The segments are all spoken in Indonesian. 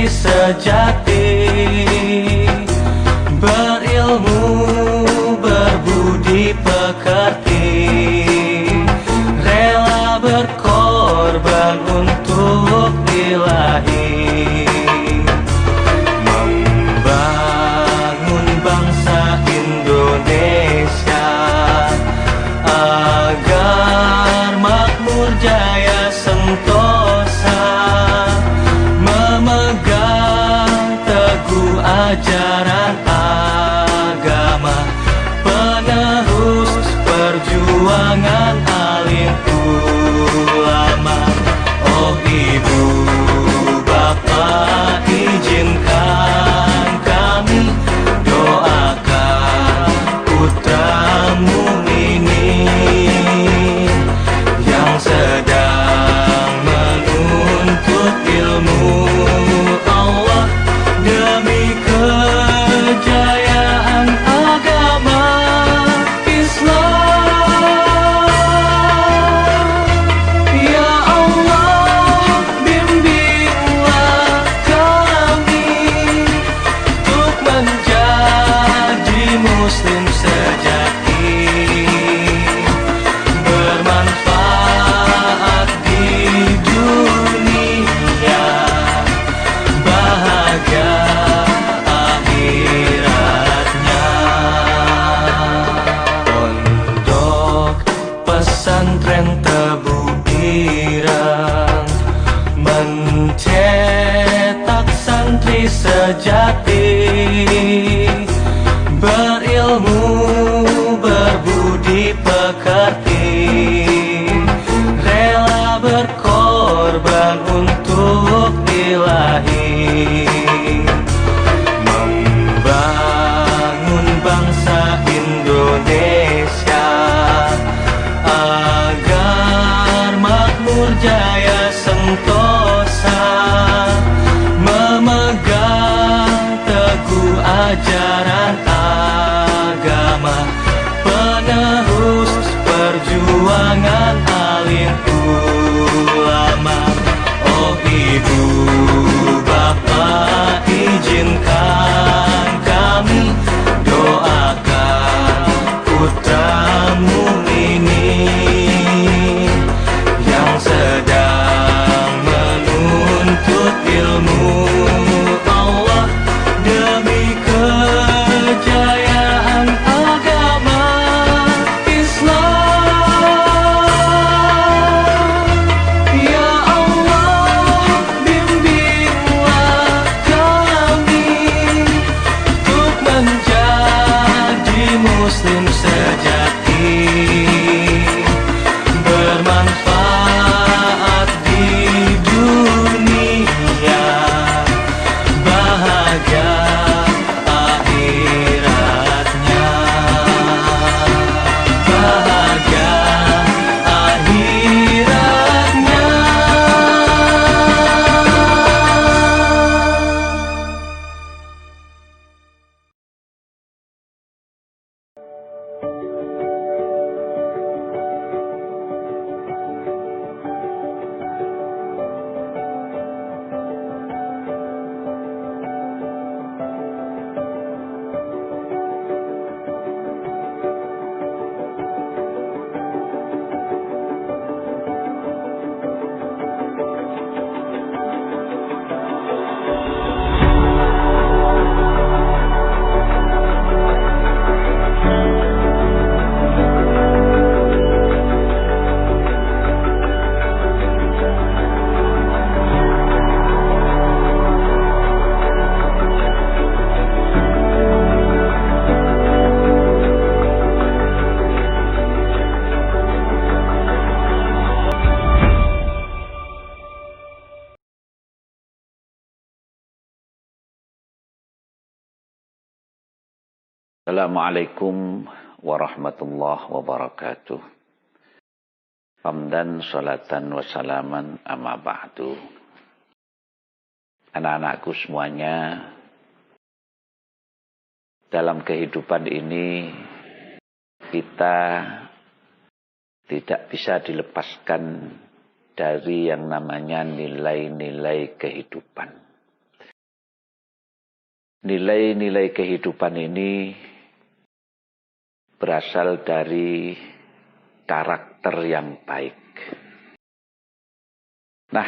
santri sejati, berilmu, berbudi pekerti, rela berkorban untuk ilahi, membangun bangsa Indonesia agar makmur jaya sentosa, memegang teguh ajaran agama, penerus perjuangan alim ulama. Oh ibu bapak, izinkan kami doakan putramu ini yang sedang menuntut ilmu Allah demi kejayaan agama Islam. Ya Allah, bimbinglah kami untuk menjadi muslim sejati, bermanfaat di dunia, bahagia akhiratnya. Pondok pesantren Tebu Ireng mencetak santri sejati, berilmu, berbudi pekerti, rela berkorban untuk ilahi, membangun bangsa Indonesia agar makmur jaya sentosa, memegang teguh ajaran agama, penerus perjuangan alim ulama. Oh ibu bapak, izinkan kami doakan putramu ini yang sedang menuntut ilmu Allah demi kejayaan agama Islam. Ya Allah, bimbinglah kami untuk menjadi muslim sejati, bermanfaat di dunia, bahagia akhiratnya, bahagia akhiratnya. Assalamualaikum warahmatullahi wabarakatuh. Hamdan, salatan, wassalaman, amma ba'du. Anak-anakku semuanya, dalam kehidupan ini kita tidak bisa dilepaskan dari yang namanya nilai-nilai kehidupan. nilai-nilai kehidupan ini berasal dari karakter yang baik. Nah,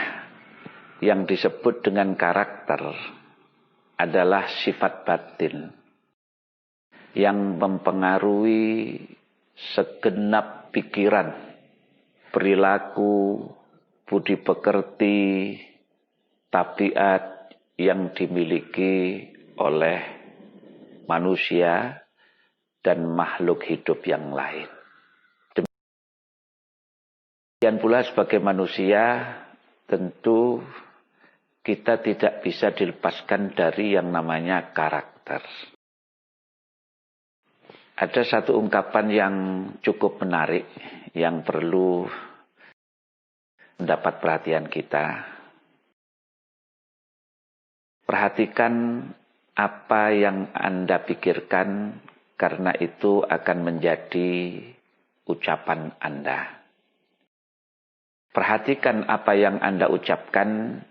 yang disebut dengan karakter adalah sifat batin yang mempengaruhi segenap pikiran, perilaku, budi pekerti, tabiat yang dimiliki oleh manusia dan makhluk hidup yang lain. Demikian pula sebagai manusia, tentu kita tidak bisa dilepaskan dari yang namanya karakter. Ada satu ungkapan yang cukup menarik yang perlu mendapat perhatian kita. Perhatikan apa yang Anda pikirkan, karena itu akan menjadi ucapan Anda. Perhatikan apa yang Anda ucapkan,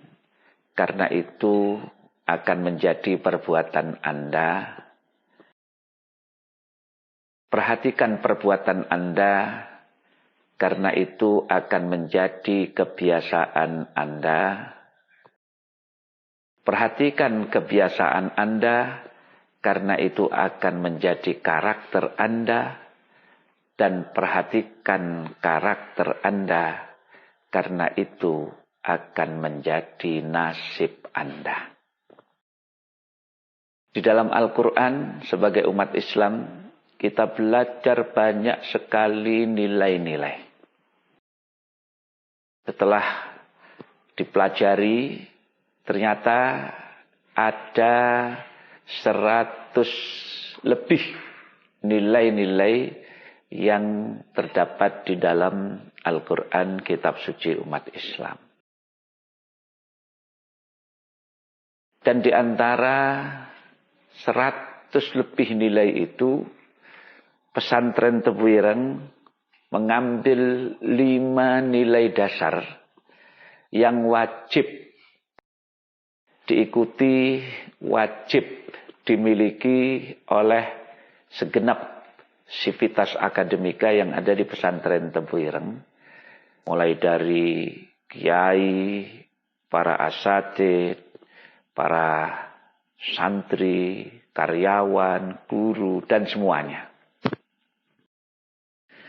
karena itu akan menjadi perbuatan Anda. Perhatikan perbuatan Anda, karena itu akan menjadi kebiasaan Anda. Perhatikan kebiasaan Anda, karena itu akan menjadi karakter Anda. Dan perhatikan karakter Anda, karena itu akan menjadi nasib Anda. Di dalam Al-Quran, sebagai umat Islam, kita belajar banyak sekali nilai-nilai. Setelah dipelajari, ternyata ada 100 lebih nilai-nilai yang terdapat di dalam Al-Quran, kitab suci umat Islam. Dan di antara 100 lebih nilai itu, pesantren Tebu Ireng mengambil 5 nilai dasar yang wajib diikuti, wajib dimiliki oleh segenap sivitas akademika yang ada di pesantren Tebu Ireng. Mulai dari kiai, para asatidz, para santri, karyawan, guru, dan semuanya.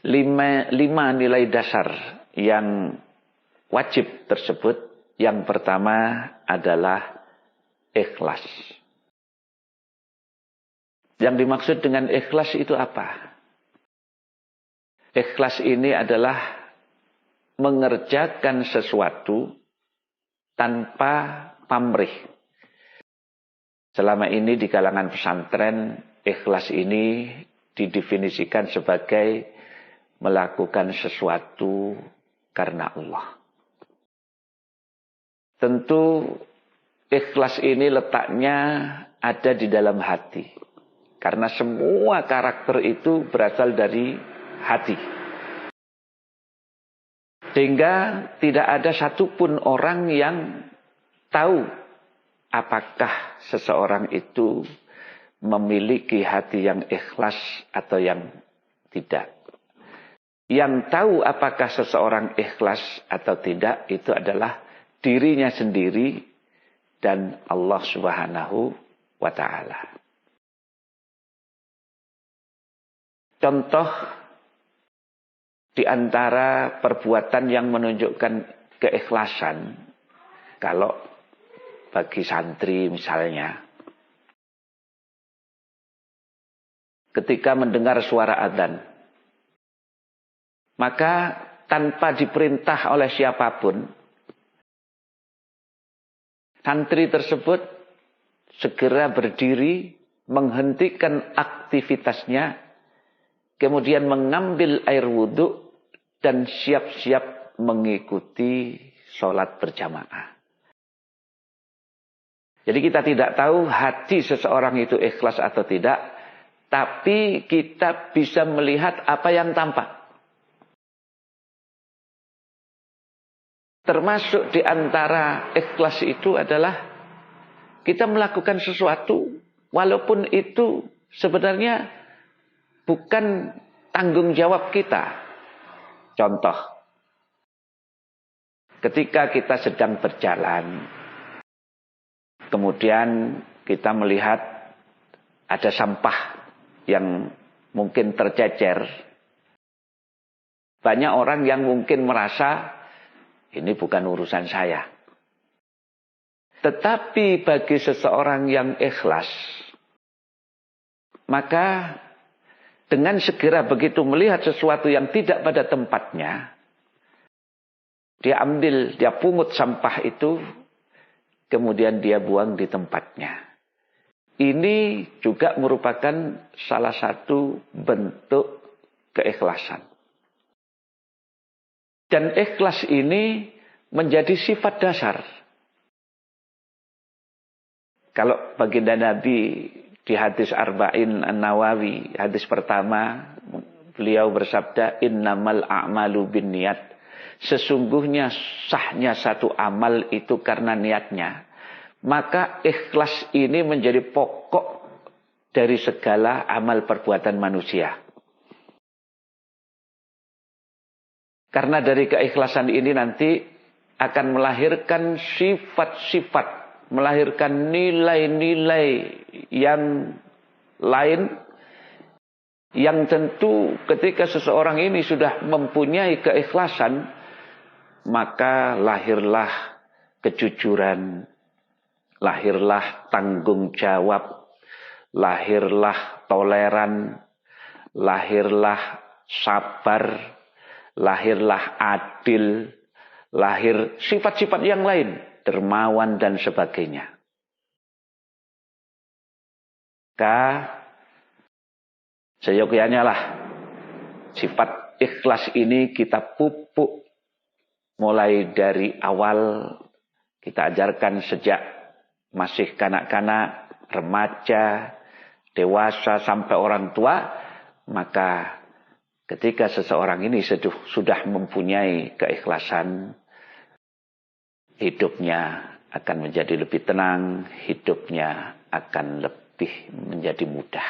5 nilai dasar yang wajib tersebut, yang pertama adalah ikhlas. Yang dimaksud dengan ikhlas itu apa? Ikhlas ini adalah mengerjakan sesuatu tanpa pamrih. Selama ini di kalangan pesantren, ikhlas ini didefinisikan sebagai melakukan sesuatu karena Allah. Tentu ikhlas ini letaknya ada di dalam hati. Karena semua karakter itu berasal dari hati. Sehingga tidak ada satupun orang yang tahu apakah seseorang itu memiliki hati yang ikhlas atau yang tidak. Yang tahu apakah seseorang ikhlas atau tidak itu adalah dirinya sendiri dan Allah Subhanahu wa ta'ala. Contoh di antara perbuatan yang menunjukkan keikhlasan, kalau bagi santri misalnya, ketika mendengar suara adzan, maka tanpa diperintah oleh siapapun, santri tersebut segera berdiri, menghentikan aktivitasnya, kemudian mengambil air wudhu dan siap-siap mengikuti sholat berjamaah. Jadi kita tidak tahu hati seseorang itu ikhlas atau tidak, tapi kita bisa melihat apa yang tampak. Termasuk di antara ikhlas itu adalah kita melakukan sesuatu walaupun itu sebenarnya bukan tanggung jawab kita. Contoh, ketika kita sedang berjalan, kemudian kita melihat ada sampah yang mungkin tercecer. Banyak orang yang mungkin merasa ini bukan urusan saya. Tetapi bagi seseorang yang ikhlas, maka dengan segera begitu melihat sesuatu yang tidak pada tempatnya, dia ambil, dia pungut sampah itu, kemudian dia buang di tempatnya. Ini juga merupakan salah satu bentuk keikhlasan. Dan ikhlas ini menjadi sifat dasar. Kalau baginda Nabi di hadis Arba'in An-Nawawi, hadis pertama, beliau bersabda, innamal a'malu binniyat. Sesungguhnya sahnya satu amal itu karena niatnya. Maka ikhlas ini menjadi pokok dari segala amal perbuatan manusia. Karena dari keikhlasan ini nanti akan melahirkan sifat-sifat, melahirkan nilai-nilai yang lain, yang tentu ketika seseorang ini sudah mempunyai keikhlasan, maka lahirlah kejujuran, lahirlah tanggung jawab, lahirlah toleran, lahirlah sabar, lahirlah adil, lahir sifat-sifat yang lain, dermawan dan sebagainya. Seyogyanya lah sifat ikhlas ini kita pupuk mulai dari awal, kita ajarkan sejak masih kanak-kanak, remaja, dewasa sampai orang tua. Maka ketika seseorang ini sudah mempunyai keikhlasan, hidupnya akan menjadi lebih tenang, hidupnya akan lebih menjadi mudah.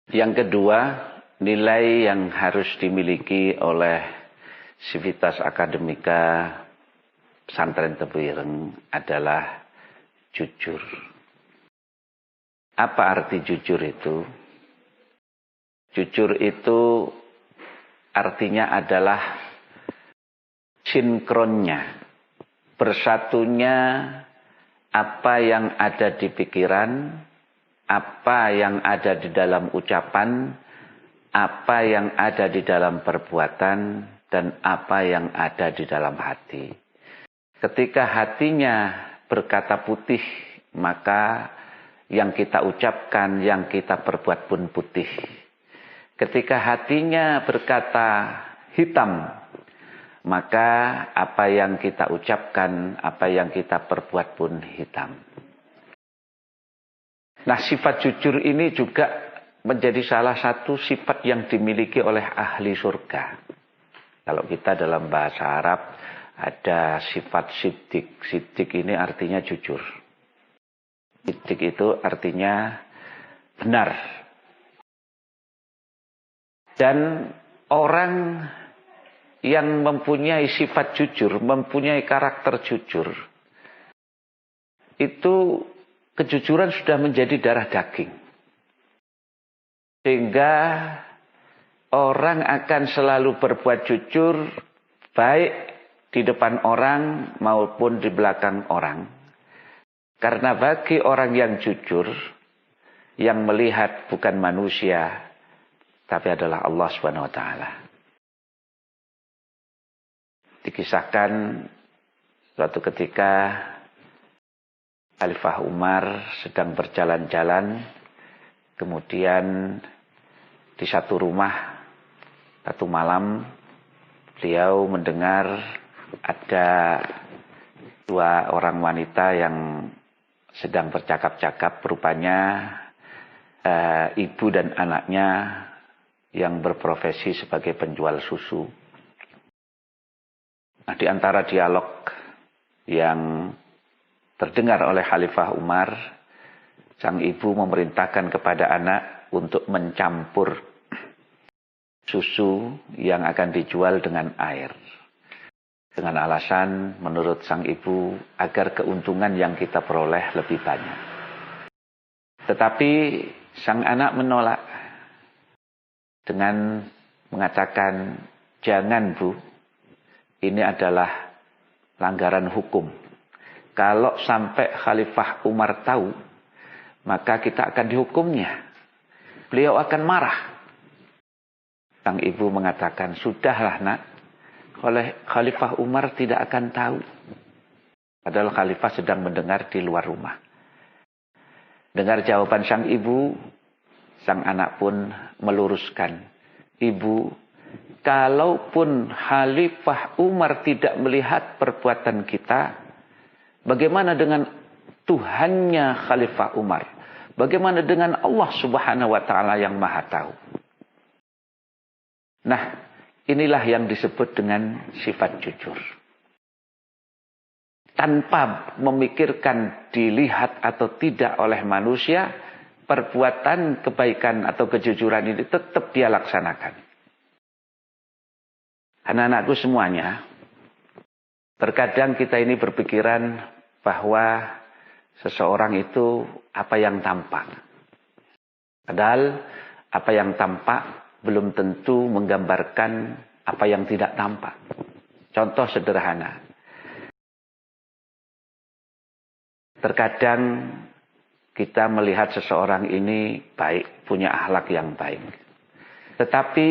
Yang kedua, nilai yang harus dimiliki oleh Sivitas Akademika Pesantren Tebu Ireng adalah jujur. Apa arti jujur itu? Jujur itu artinya adalah sinkronnya, bersatunya apa yang ada di pikiran, apa yang ada di dalam ucapan, apa yang ada di dalam perbuatan, dan apa yang ada di dalam hati. Ketika hatinya berkata putih, maka yang kita ucapkan, yang kita perbuat pun putih. Ketika hatinya berkata hitam, maka apa yang kita ucapkan, apa yang kita perbuat pun hitam. Nah, sifat jujur ini juga menjadi salah satu sifat yang dimiliki oleh ahli surga. Kalau kita dalam bahasa Arab ada sifat siddiq. Siddiq ini artinya jujur. Siddiq itu artinya benar. Dan orang yang mempunyai sifat jujur, mempunyai karakter jujur, itu kejujuran sudah menjadi darah daging. Sehingga orang akan selalu berbuat jujur, baik di depan orang maupun di belakang orang. Karena bagi orang yang jujur, yang melihat bukan manusia, tapi adalah Allah Subhanahu wa taala. Dikisahkan suatu ketika Khalifah Umar sedang berjalan-jalan, kemudian di satu rumah, satu malam, beliau mendengar ada dua orang wanita yang sedang bercakap-cakap, rupanya ibu dan anaknya yang berprofesi sebagai penjual susu. Nah, di antara dialog yang terdengar oleh Khalifah Umar, sang ibu memerintahkan kepada anak untuk mencampur susu yang akan dijual dengan air. Dengan alasan menurut sang ibu agar keuntungan yang kita peroleh lebih banyak. Tetapi sang anak menolak dengan mengatakan, "Jangan, Bu. Ini adalah pelanggaran hukum. Kalau sampai Khalifah Umar tahu, maka kita akan dihukumnya. Beliau akan marah." Sang ibu mengatakan, "Sudahlah, Nak. Khalifah Umar tidak akan tahu." Padahal Khalifah sedang mendengar di luar rumah. Dengar jawaban sang ibu, sang anak pun meluruskan, "Ibu, kalaupun Khalifah Umar tidak melihat perbuatan kita, bagaimana dengan Tuhannya Khalifah Umar? Bagaimana dengan Allah Subhanahu wa Ta'ala yang Maha Tahu?" Nah, inilah yang disebut dengan sifat jujur. Tanpa memikirkan dilihat atau tidak oleh manusia, perbuatan kebaikan atau kejujuran ini tetap dia laksanakan. Anak-anakku semuanya, terkadang kita ini berpikiran bahwa seseorang itu apa yang tampak. Padahal apa yang tampak belum tentu menggambarkan apa yang tidak tampak. Contoh sederhana. Terkadang kita melihat seseorang ini baik, punya akhlak yang baik. Tetapi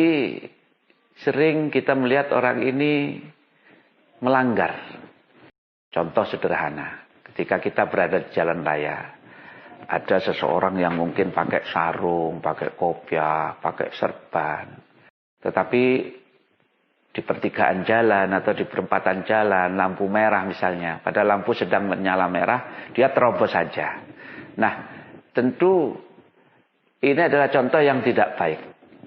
sering kita melihat orang ini melanggar. Contoh sederhana, ketika kita berada di jalan raya, ada seseorang yang mungkin pakai sarung, pakai kopiah, pakai serban. Tetapi di pertigaan jalan atau di perempatan jalan, lampu merah misalnya, pada lampu sedang menyala merah, dia terobos saja. Nah, tentu ini adalah contoh yang tidak baik.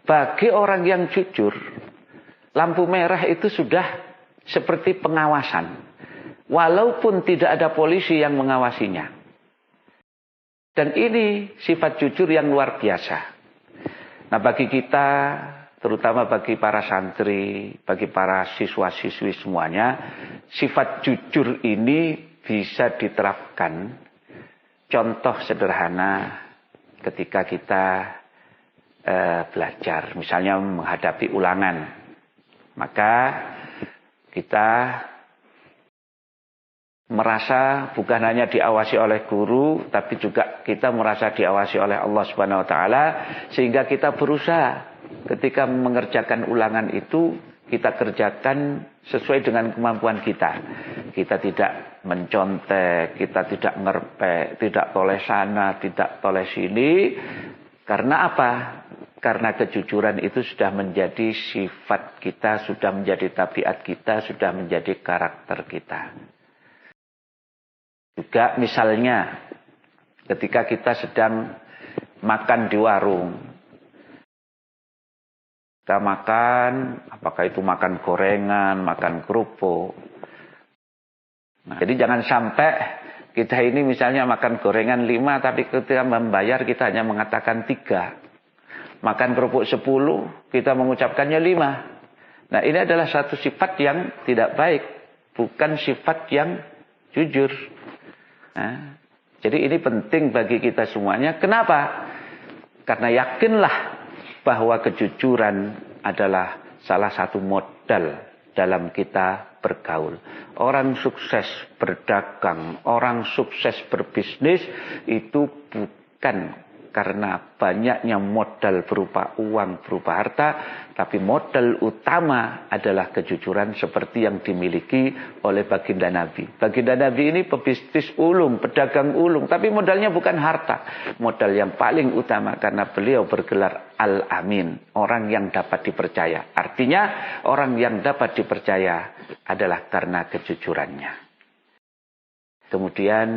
Bagi orang yang jujur, lampu merah itu sudah seperti pengawasan. Walaupun tidak ada polisi yang mengawasinya. Dan ini sifat jujur yang luar biasa. Nah, bagi kita, terutama bagi para santri, bagi para siswa-siswi semuanya, sifat jujur ini bisa diterapkan. Contoh sederhana ketika kita belajar, misalnya menghadapi ulangan. Maka kita merasa bukan hanya diawasi oleh guru, tapi juga kita merasa diawasi oleh Allah Subhanahu wa Ta'ala, sehingga kita berusaha ketika mengerjakan ulangan itu, kita kerjakan sesuai dengan kemampuan kita. Kita tidak mencontek, kita tidak ngerpek, tidak toleh sana, tidak toleh sini. Karena apa? Karena kejujuran itu sudah menjadi sifat kita, sudah menjadi tabiat kita, sudah menjadi karakter kita. Juga misalnya ketika kita sedang makan di warung. Kita makan, apakah itu makan gorengan, makan kerupuk. Nah, jadi jangan sampai kita ini misalnya makan gorengan 5, tapi ketika membayar kita hanya mengatakan 3. Makan kerupuk 10, kita mengucapkannya 5. Nah, ini adalah satu sifat yang tidak baik. Bukan sifat yang jujur. Nah, jadi ini penting bagi kita semuanya. Kenapa? Karena yakinlah bahwa kejujuran adalah salah satu modal dalam kita bergaul. Orang sukses berdagang, orang sukses berbisnis itu bukan karena banyaknya modal berupa uang, berupa harta, tapi modal utama adalah kejujuran seperti yang dimiliki oleh baginda Nabi. Baginda Nabi ini pebisnis ulung, pedagang ulung, tapi modalnya bukan harta. Modal yang paling utama karena beliau bergelar Al-Amin, orang yang dapat dipercaya. Artinya orang yang dapat dipercaya adalah karena kejujurannya. Kemudian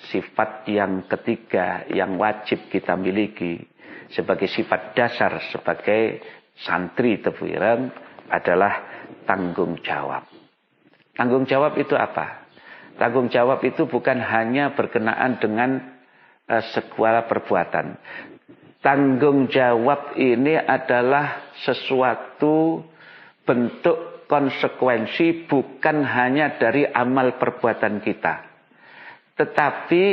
sifat yang ketiga yang wajib kita miliki sebagai sifat dasar sebagai santri Tebu Ireng adalah tanggung jawab. Tanggung jawab itu apa? Tanggung jawab itu bukan hanya berkenaan dengan segala perbuatan. Tanggung jawab ini adalah sesuatu bentuk konsekuensi bukan hanya dari amal perbuatan kita. Tetapi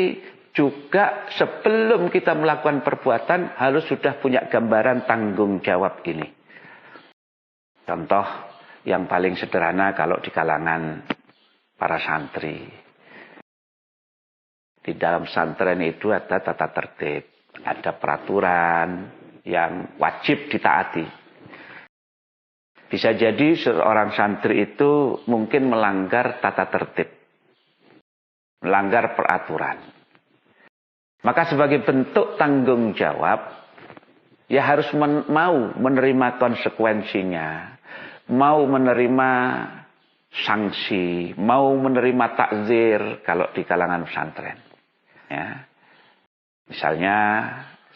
juga sebelum kita melakukan perbuatan harus sudah punya gambaran tanggung jawab ini. Contoh yang paling sederhana kalau di kalangan para santri. Di dalam pesantren itu ada tata tertib. Ada peraturan yang wajib ditaati. Bisa jadi seorang santri itu mungkin melanggar tata tertib. Melanggar peraturan. Maka sebagai bentuk tanggung jawab, ya harus mau menerima konsekuensinya. Mau menerima sanksi. Mau menerima takzir kalau di kalangan pesantren. Ya. Misalnya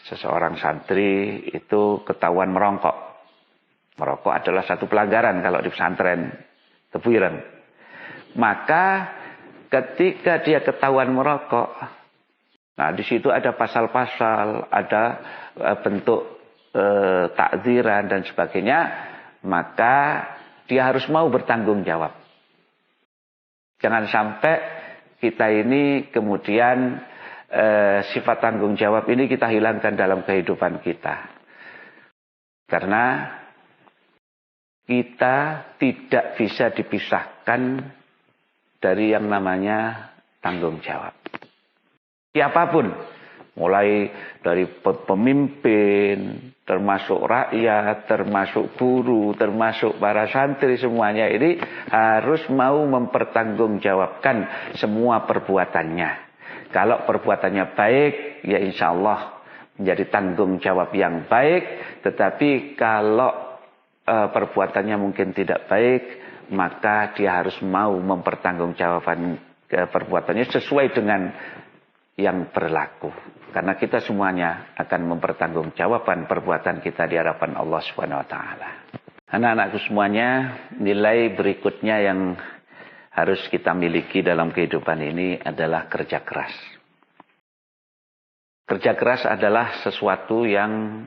seseorang santri itu ketahuan merokok. Merokok adalah satu pelanggaran kalau di pesantren Tebuireng. Maka ketika dia ketahuan merokok, nah di situ ada pasal-pasal, ada bentuk takziran dan sebagainya, maka dia harus mau bertanggung jawab. Jangan sampai kita ini kemudian sifat tanggung jawab ini kita hilangkan dalam kehidupan kita. Karena kita tidak bisa dipisahkan dari yang namanya tanggung jawab. Siapapun, mulai dari pemimpin, termasuk rakyat, termasuk guru, termasuk para santri, semuanya ini harus mau mempertanggungjawabkan semua perbuatannya. Kalau perbuatannya baik, ya insya Allah menjadi tanggung jawab yang baik. Tetapi kalau perbuatannya mungkin tidak baik, maka dia harus mau mempertanggungjawabkan perbuatannya sesuai dengan yang berlaku. Karena kita semuanya akan mempertanggungjawabkan perbuatan kita di hadapan Allah Subhanahu wa taala. Anak-anakku semuanya, nilai berikutnya yang harus kita miliki dalam kehidupan ini adalah kerja keras. Kerja keras adalah sesuatu yang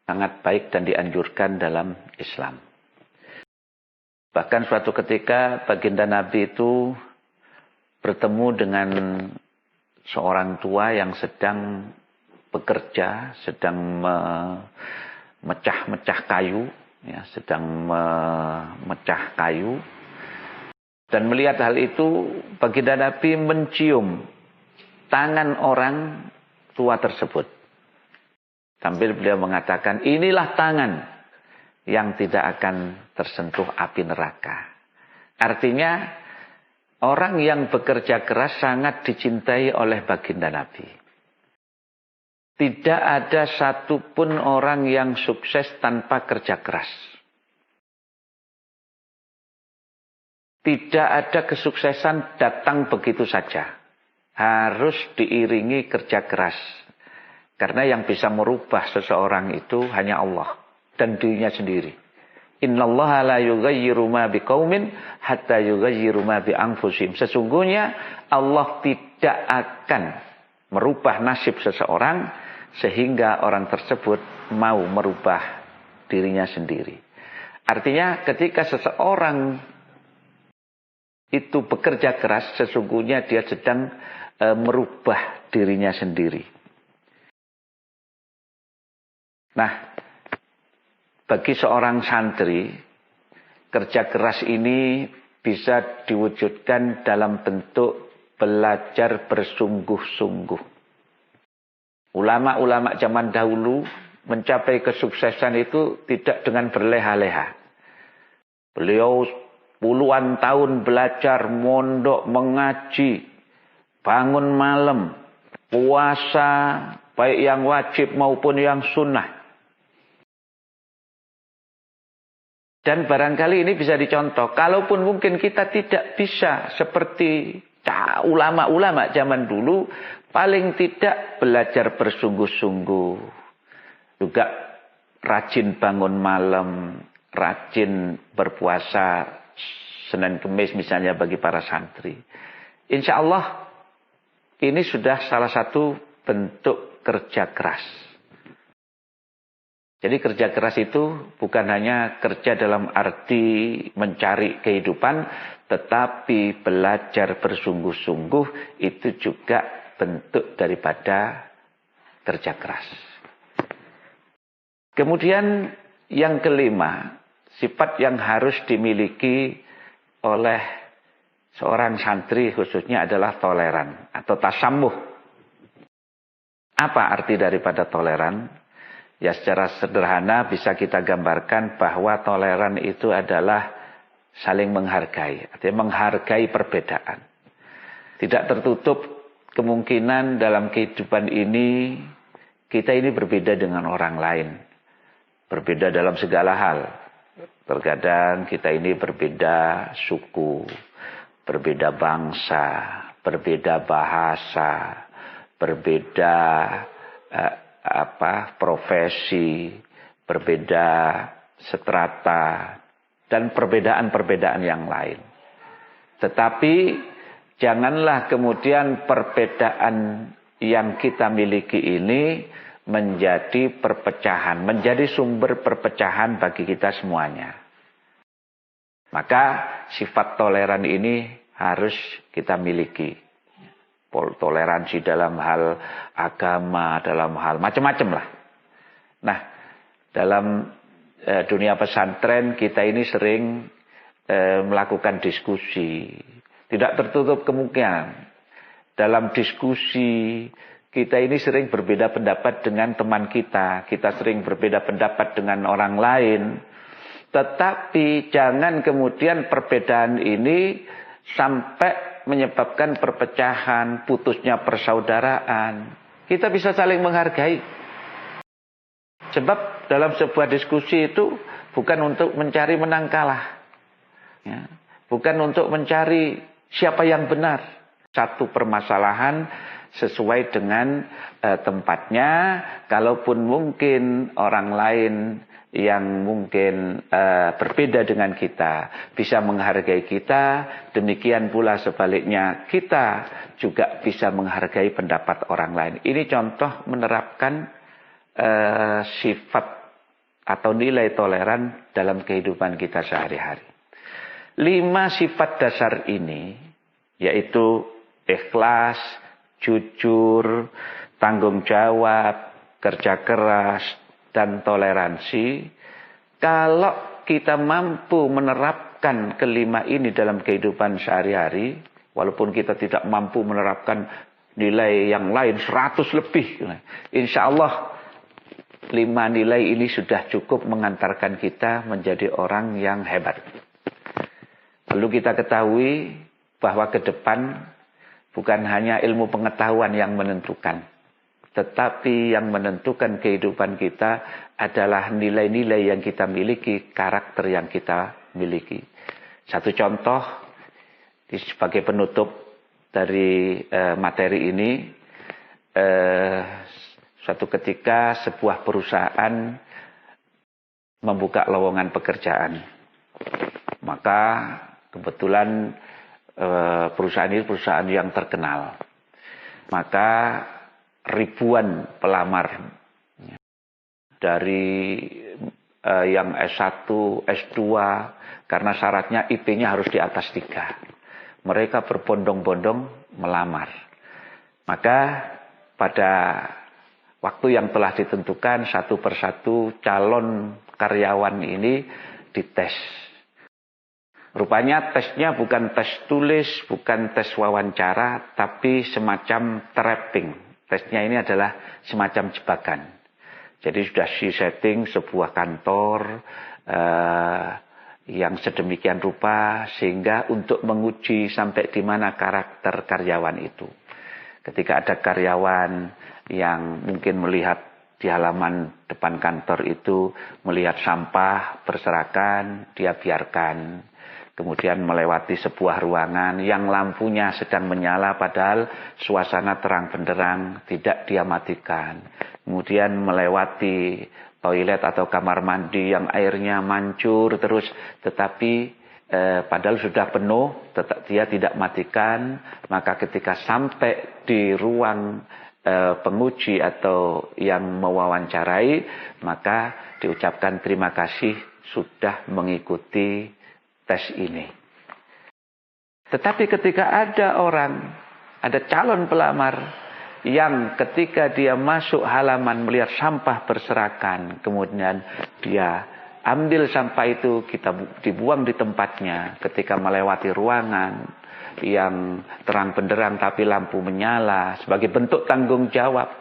sangat baik dan dianjurkan dalam Islam. Bahkan suatu ketika baginda Nabi itu bertemu dengan seorang tua yang sedang bekerja, sedang memecah-mecah kayu, ya, sedang memecah kayu. Dan melihat hal itu, baginda Nabi mencium tangan orang tua tersebut. Sambil beliau mengatakan, inilah tangan yang tidak akan tersentuh api neraka. Artinya, orang yang bekerja keras sangat dicintai oleh baginda Nabi. Tidak ada satupun orang yang sukses tanpa kerja keras. Tidak ada kesuksesan datang begitu saja. Harus diiringi kerja keras. Karena yang bisa merubah seseorang itu hanya Allah dan dirinya sendiri. Innallaha la yughayyiru ma biqaumin hatta yughayyiru ma bi anfusihim. Sesungguhnya Allah tidak akan merubah nasib seseorang sehingga orang tersebut mau merubah dirinya sendiri. Artinya ketika seseorang itu bekerja keras, sesungguhnya dia sedang merubah dirinya sendiri. Nah, bagi seorang santri, kerja keras ini bisa diwujudkan dalam bentuk belajar bersungguh-sungguh. Ulama-ulama zaman dahulu mencapai kesuksesan itu tidak dengan berleha-leha. Beliau puluhan tahun belajar, mondok, mengaji, bangun malam, puasa, baik yang wajib maupun yang sunnah. Dan barangkali ini bisa dicontoh. Kalaupun mungkin kita tidak bisa seperti ulama-ulama zaman dulu, paling tidak belajar bersungguh-sungguh. Juga rajin bangun malam, rajin berpuasa Senin Kemis misalnya bagi para santri. Insya Allah ini sudah salah satu bentuk kerja keras. Jadi kerja keras itu bukan hanya kerja dalam arti mencari kehidupan, tetapi belajar bersungguh-sungguh itu juga bentuk daripada kerja keras. Kemudian yang kelima, sifat yang harus dimiliki oleh seorang santri khususnya adalah toleran atau tasamuh. Apa arti daripada toleran? Ya secara sederhana bisa kita gambarkan bahwa toleran itu adalah saling menghargai. Artinya menghargai perbedaan. Tidak tertutup kemungkinan dalam kehidupan ini kita ini berbeda dengan orang lain. Berbeda dalam segala hal. Terkadang kita ini berbeda suku, berbeda bangsa, berbeda bahasa, berbeda profesi, berbeda strata, dan perbedaan-perbedaan yang lain. Tetapi janganlah kemudian perbedaan yang kita miliki ini menjadi perpecahan, menjadi sumber perpecahan bagi kita semuanya. Maka sifat toleran ini harus kita miliki. Toleransi dalam hal agama, dalam hal macam-macam lah. Nah, dalam dunia pesantren kita ini sering melakukan diskusi. Tidak tertutup kemungkinan dalam diskusi kita ini sering berbeda pendapat dengan teman kita. Kita sering berbeda pendapat dengan orang lain. Tetapi jangan kemudian perbedaan ini sampai menyebabkan perpecahan, putusnya persaudaraan. Kita bisa saling menghargai. Sebab dalam sebuah diskusi itu bukan untuk mencari menang kalah. Ya. Bukan untuk mencari siapa yang benar. Satu permasalahan sesuai dengan tempatnya. Kalaupun mungkin orang lain yang mungkin berbeda dengan kita bisa menghargai kita, demikian pula sebaliknya kita juga bisa menghargai pendapat orang lain. Ini contoh menerapkan sifat atau nilai toleran dalam kehidupan kita sehari-hari. 5 sifat dasar ini yaitu ikhlas, jujur, tanggung jawab, kerja keras, dan toleransi. Kalau kita mampu menerapkan kelima ini dalam kehidupan sehari-hari, walaupun kita tidak mampu menerapkan nilai yang lain 100 lebih, insya Allah 5 nilai ini sudah cukup mengantarkan kita menjadi orang yang hebat. Perlu kita ketahui bahwa ke depan bukan hanya ilmu pengetahuan yang menentukan, tetapi yang menentukan kehidupan kita adalah nilai-nilai yang kita miliki, karakter yang kita miliki. Satu contoh sebagai penutup dari materi ini, suatu ketika sebuah perusahaan membuka lowongan pekerjaan. Maka kebetulan perusahaan ini perusahaan yang terkenal. Maka ribuan pelamar dari yang S1, S2 karena syaratnya IP-nya harus di atas 3. Mereka berbondong-bondong melamar. Maka pada waktu yang telah ditentukan satu persatu calon karyawan ini dites. Rupanya tesnya bukan tes tulis, bukan tes wawancara, tapi semacam trapping. Tesnya ini adalah semacam jebakan. Jadi sudah setting sebuah kantor yang sedemikian rupa sehingga untuk menguji sampai di mana karakter karyawan itu. Ketika ada karyawan yang mungkin melihat di halaman depan kantor itu melihat sampah berserakan, dia biarkan. Kemudian melewati sebuah ruangan yang lampunya sedang menyala padahal suasana terang benderang, tidak dia matikan. Kemudian melewati toilet atau kamar mandi yang airnya mancur terus, tetapi padahal sudah penuh, dia tidak matikan. Maka ketika sampai di ruang penguji atau yang mewawancarai, maka diucapkan terima kasih sudah mengikuti tes ini. Tetapi ketika ada calon pelamar yang ketika dia masuk halaman melihat sampah berserakan, kemudian dia ambil sampah itu, kita dibuang di tempatnya. Ketika melewati ruangan yang terang benderang tapi lampu menyala sebagai bentuk tanggung jawab,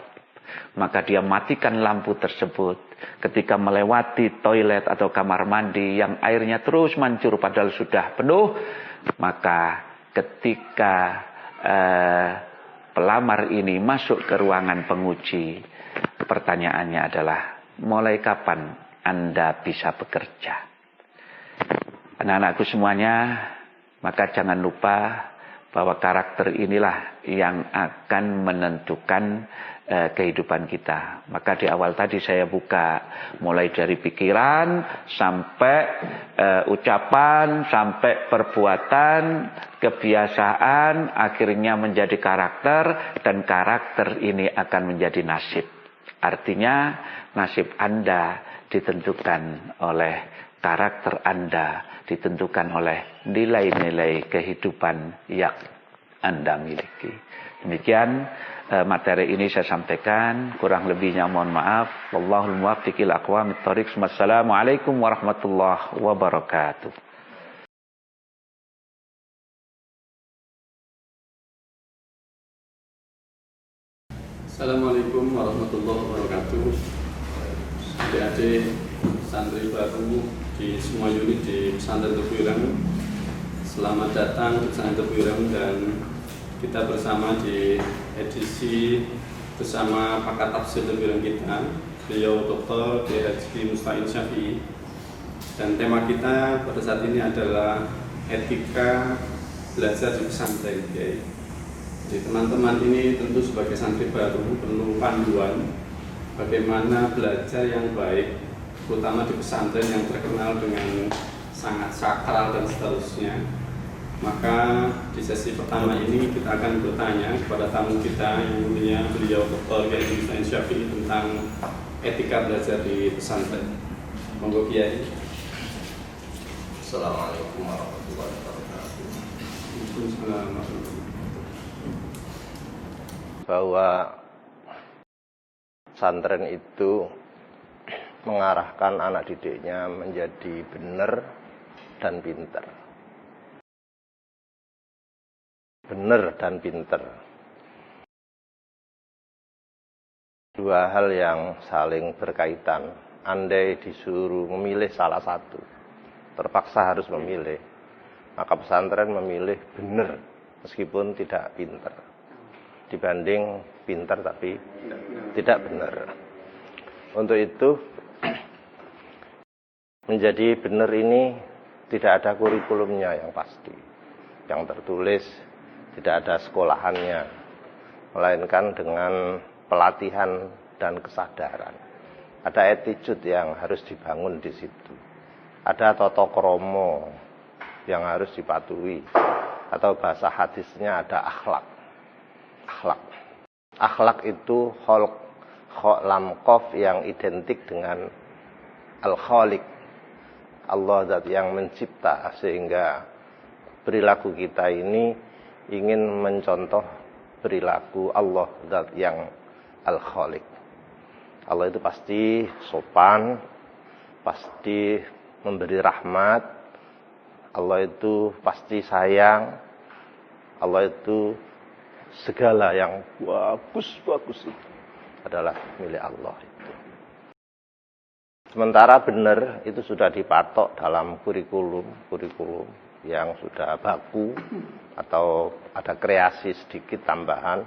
maka dia matikan lampu tersebut. Ketika melewati toilet atau kamar mandi yang airnya terus mancur padahal sudah penuh, maka ketika pelamar ini masuk ke ruangan penguji, pertanyaannya adalah, mulai kapan Anda bisa bekerja? Anak-anakku semuanya, maka jangan lupa bahwa karakter inilah yang akan menentukan kehidupan kita. Maka di awal tadi saya buka mulai dari pikiran sampai ucapan, sampai perbuatan, kebiasaan, akhirnya menjadi karakter, dan karakter ini akan menjadi nasib. Artinya nasib Anda ditentukan oleh karakter Anda, ditentukan oleh nilai-nilai kehidupan yang Anda miliki. Demikian materi ini saya sampaikan, kurang lebihnya mohon maaf. Wallahul muwaffiq ila aqwamit thoriq. Wassalamualaikum warahmatullahi wabarakatuh. Assalamualaikum warahmatullahi wabarakatuh. Adik-adik santri baru di semua unit di Pesantren Tebu Ireng, selamat datang di Pesantren Tebu Ireng, dan kita bersama di edisi bersama pakar tafsir Tebu Ireng kita, beliau Dr. Haji Musta'in Syafi'i, dan tema kita pada saat ini adalah etika belajar di pesantren. Jadi teman-teman ini tentu sebagai santri baru perlu panduan bagaimana belajar yang baik, terutama di pesantren yang terkenal dengan sangat sakral dan seterusnya. Maka di sesi pertama ini kita akan bertanya kepada tamu kita yang mulia, beliau Dr. Haji Musta'in Syafi'i, tentang etika belajar di pesantren. Monggo Kiai. Assalamualaikum warahmatullahi wabarakatuh. Waalaikumsalam. Bahwa pesantren itu mengarahkan anak didiknya menjadi benar dan pintar. Benar dan pintar. Dua hal yang saling berkaitan. Andai disuruh memilih salah satu, terpaksa harus memilih, maka pesantren memilih benar meskipun tidak pintar, dibanding pintar tapi tidak benar. Untuk itu, menjadi benar ini tidak ada kurikulumnya yang pasti, yang tertulis, tidak ada sekolahannya, melainkan dengan pelatihan dan kesadaran. Ada attitude yang harus dibangun di situ. Ada tata krama yang harus dipatuhi, atau bahasa hadisnya ada akhlak. Akhlak itu lam qaf yang identik dengan al-khaliq, Allah zat yang mencipta, sehingga perilaku kita ini ingin mencontoh perilaku Allah zat yang al-khaliq. Allah itu pasti sopan, pasti memberi rahmat, Allah itu pasti sayang, Allah itu segala yang bagus itu adalah milik Allah itu. Sementara benar itu sudah dipatok dalam kurikulum yang sudah baku atau ada kreasi sedikit tambahan,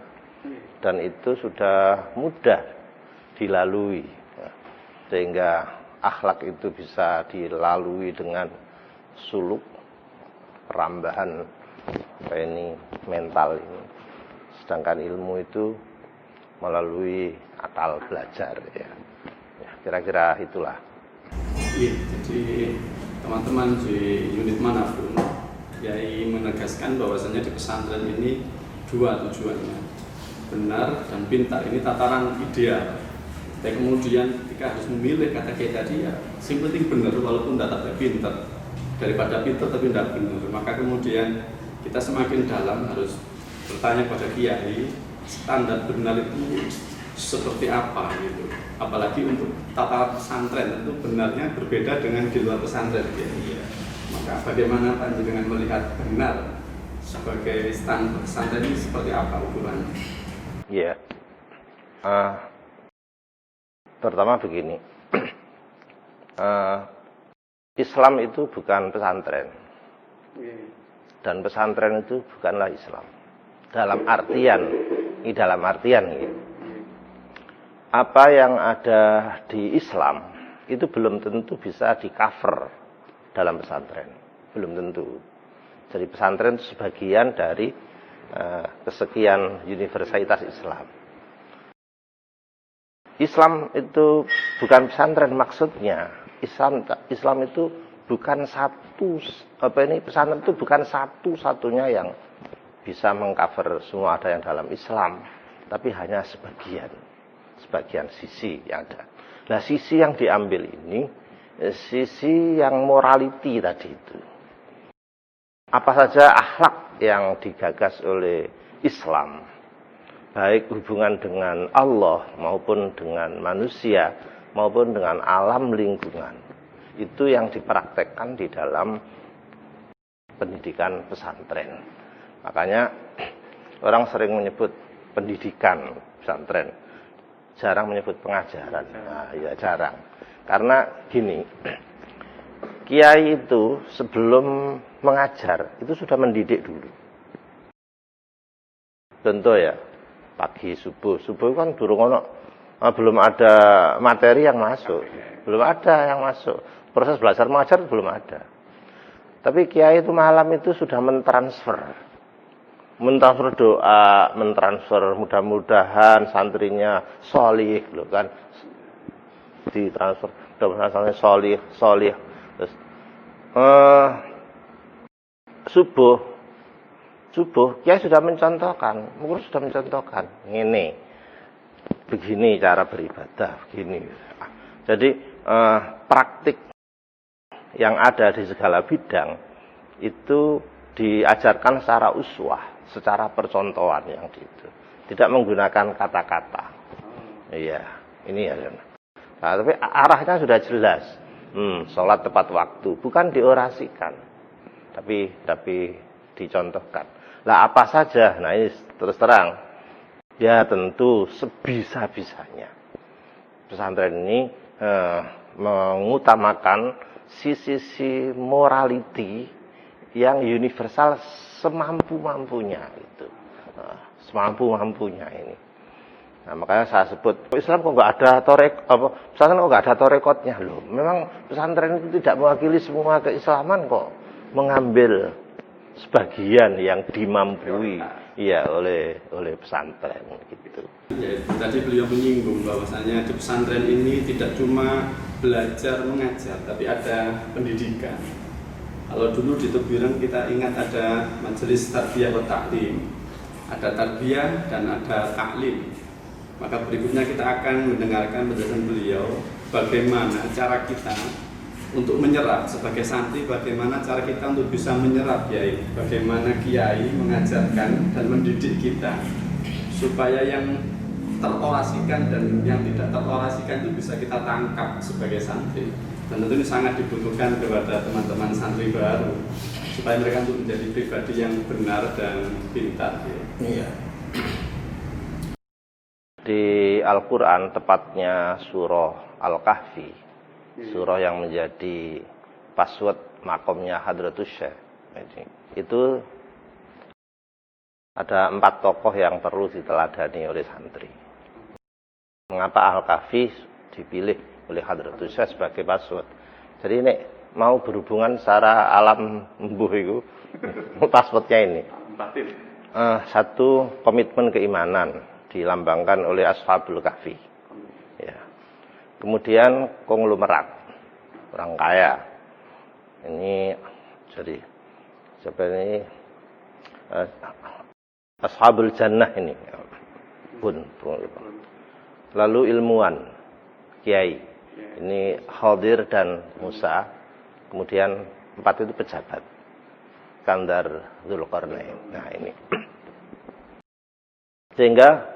dan itu sudah mudah dilalui, sehingga akhlak itu bisa dilalui dengan suluk, perambahan mental ini. Sedangkan ilmu itu melalui akal belajar, ya. Kira-kira itulah. Jadi teman-teman di unit manapun, Kiai menegaskan bahwasanya di pesantren ini dua tujuannya. benar dan pintar ini tataran ideal. Tapi kemudian ketika harus memilih kata kiai tadi ya, yang penting benar walaupun tidak ada pintar, daripada pintar tapi tidak benar. Maka kemudian kita semakin dalam harus bertanya pada kiai standar benar itu seperti apa gitu. Apalagi untuk tata pesantren itu benarnya berbeda dengan di luar pesantren. Ya. Maka bagaimana panjenengan melihat benar sebagai standar pesantren ini seperti apa ukurannya? Iya. Pertama begini, Islam itu bukan pesantren, dan pesantren itu bukanlah Islam. Dalam artian gitu. Apa yang ada di Islam itu belum tentu bisa di-cover dalam pesantren, belum tentu. Jadi pesantren itu sebagian dari kesekian universalitas Islam. Islam itu bukan pesantren maksudnya. Islam itu bukan pesantren itu bukan satu-satunya yang bisa mengcover semua ada yang dalam Islam, tapi hanya sebagian sisi yang ada. Nah, sisi yang diambil ini sisi yang morality tadi itu. Apa saja akhlak yang digagas oleh Islam, baik hubungan dengan Allah maupun dengan manusia maupun dengan alam lingkungan, itu yang dipraktekkan di dalam pendidikan pesantren. Makanya orang sering menyebut pendidikan pesantren, jarang menyebut pengajaran. Nah, ya jarang. Karena gini, kiai itu sebelum mengajar itu sudah mendidik dulu. Contoh ya, pagi subuh kan belum ada materi yang masuk, belum ada yang masuk, proses belajar mengajar belum ada. Tapi kiai itu malam itu sudah mentransfer doa, mentransfer mudah-mudahan santrinya solih, loh kan, ditransfer mudah-mudahan solih. Terus subuh, kiai sudah mencontohkan, ini, begini cara beribadah, begini. Jadi praktik yang ada di segala bidang itu diajarkan secara uswah, secara percontohan yang itu, tidak menggunakan kata-kata. Iya, ini ya. Nah, tapi arahnya sudah jelas. Sholat tepat waktu, bukan diorasikan, tapi dicontohkan. Lah apa saja? Nah ini terus terang, ya tentu sebisa-bisanya pesantren ini mengutamakan sisi morality yang universal semampu-mampunya itu, semampu-mampunya ini. Nah makanya saya sebut Islam kok nggak ada pesantren kok nggak ada torekotnya loh. Memang pesantren itu tidak mewakili semua keislaman kok, mengambil sebagian yang dimampui ya oleh pesantren gitu. Ya, tadi beliau menyinggung bahwasanya di pesantren ini tidak cuma belajar mengajar, tapi ada pendidikan. Kalau dulu di Tebuireng kita ingat ada majelis tarbiyah wa ta'lim, ada tarbiyah dan ada taklim. Maka berikutnya kita akan mendengarkan penjelasan beliau bagaimana cara kita untuk menyerap sebagai santri, bagaimana cara kita untuk bisa menyerap kiai, bagaimana kiai mengajarkan dan mendidik kita supaya yang terorasikan dan yang tidak terorasikan itu bisa kita tangkap sebagai santri. Dan tentu ini sangat dibutuhkan kepada teman-teman santri baru supaya mereka untuk menjadi pribadi yang benar dan pintar. Iya. Di Al-Quran, tepatnya surah Al-Kahfi, surah yang menjadi password makomnya Hadratus Syekh, itu ada 4 tokoh yang perlu diteladani oleh santri. Mengapa Al-Kahfi dipilih oleh Hadratus Syekh sebagai password? Jadi ini mau berhubungan secara alam embuh itu, passwordnya ini. Satu, komitmen keimanan dilambangkan oleh Ashabul Kahfi. Ya. Kemudian konglomerat, orang kaya. Ini jadi siapa ini? Ashabul Jannah ini. kebun. Lalu ilmuwan, kiai. Ini Khadir dan Musa. Kemudian 4 itu pejabat. Iskandar, Dzulqarnain. Nah ini. Sehingga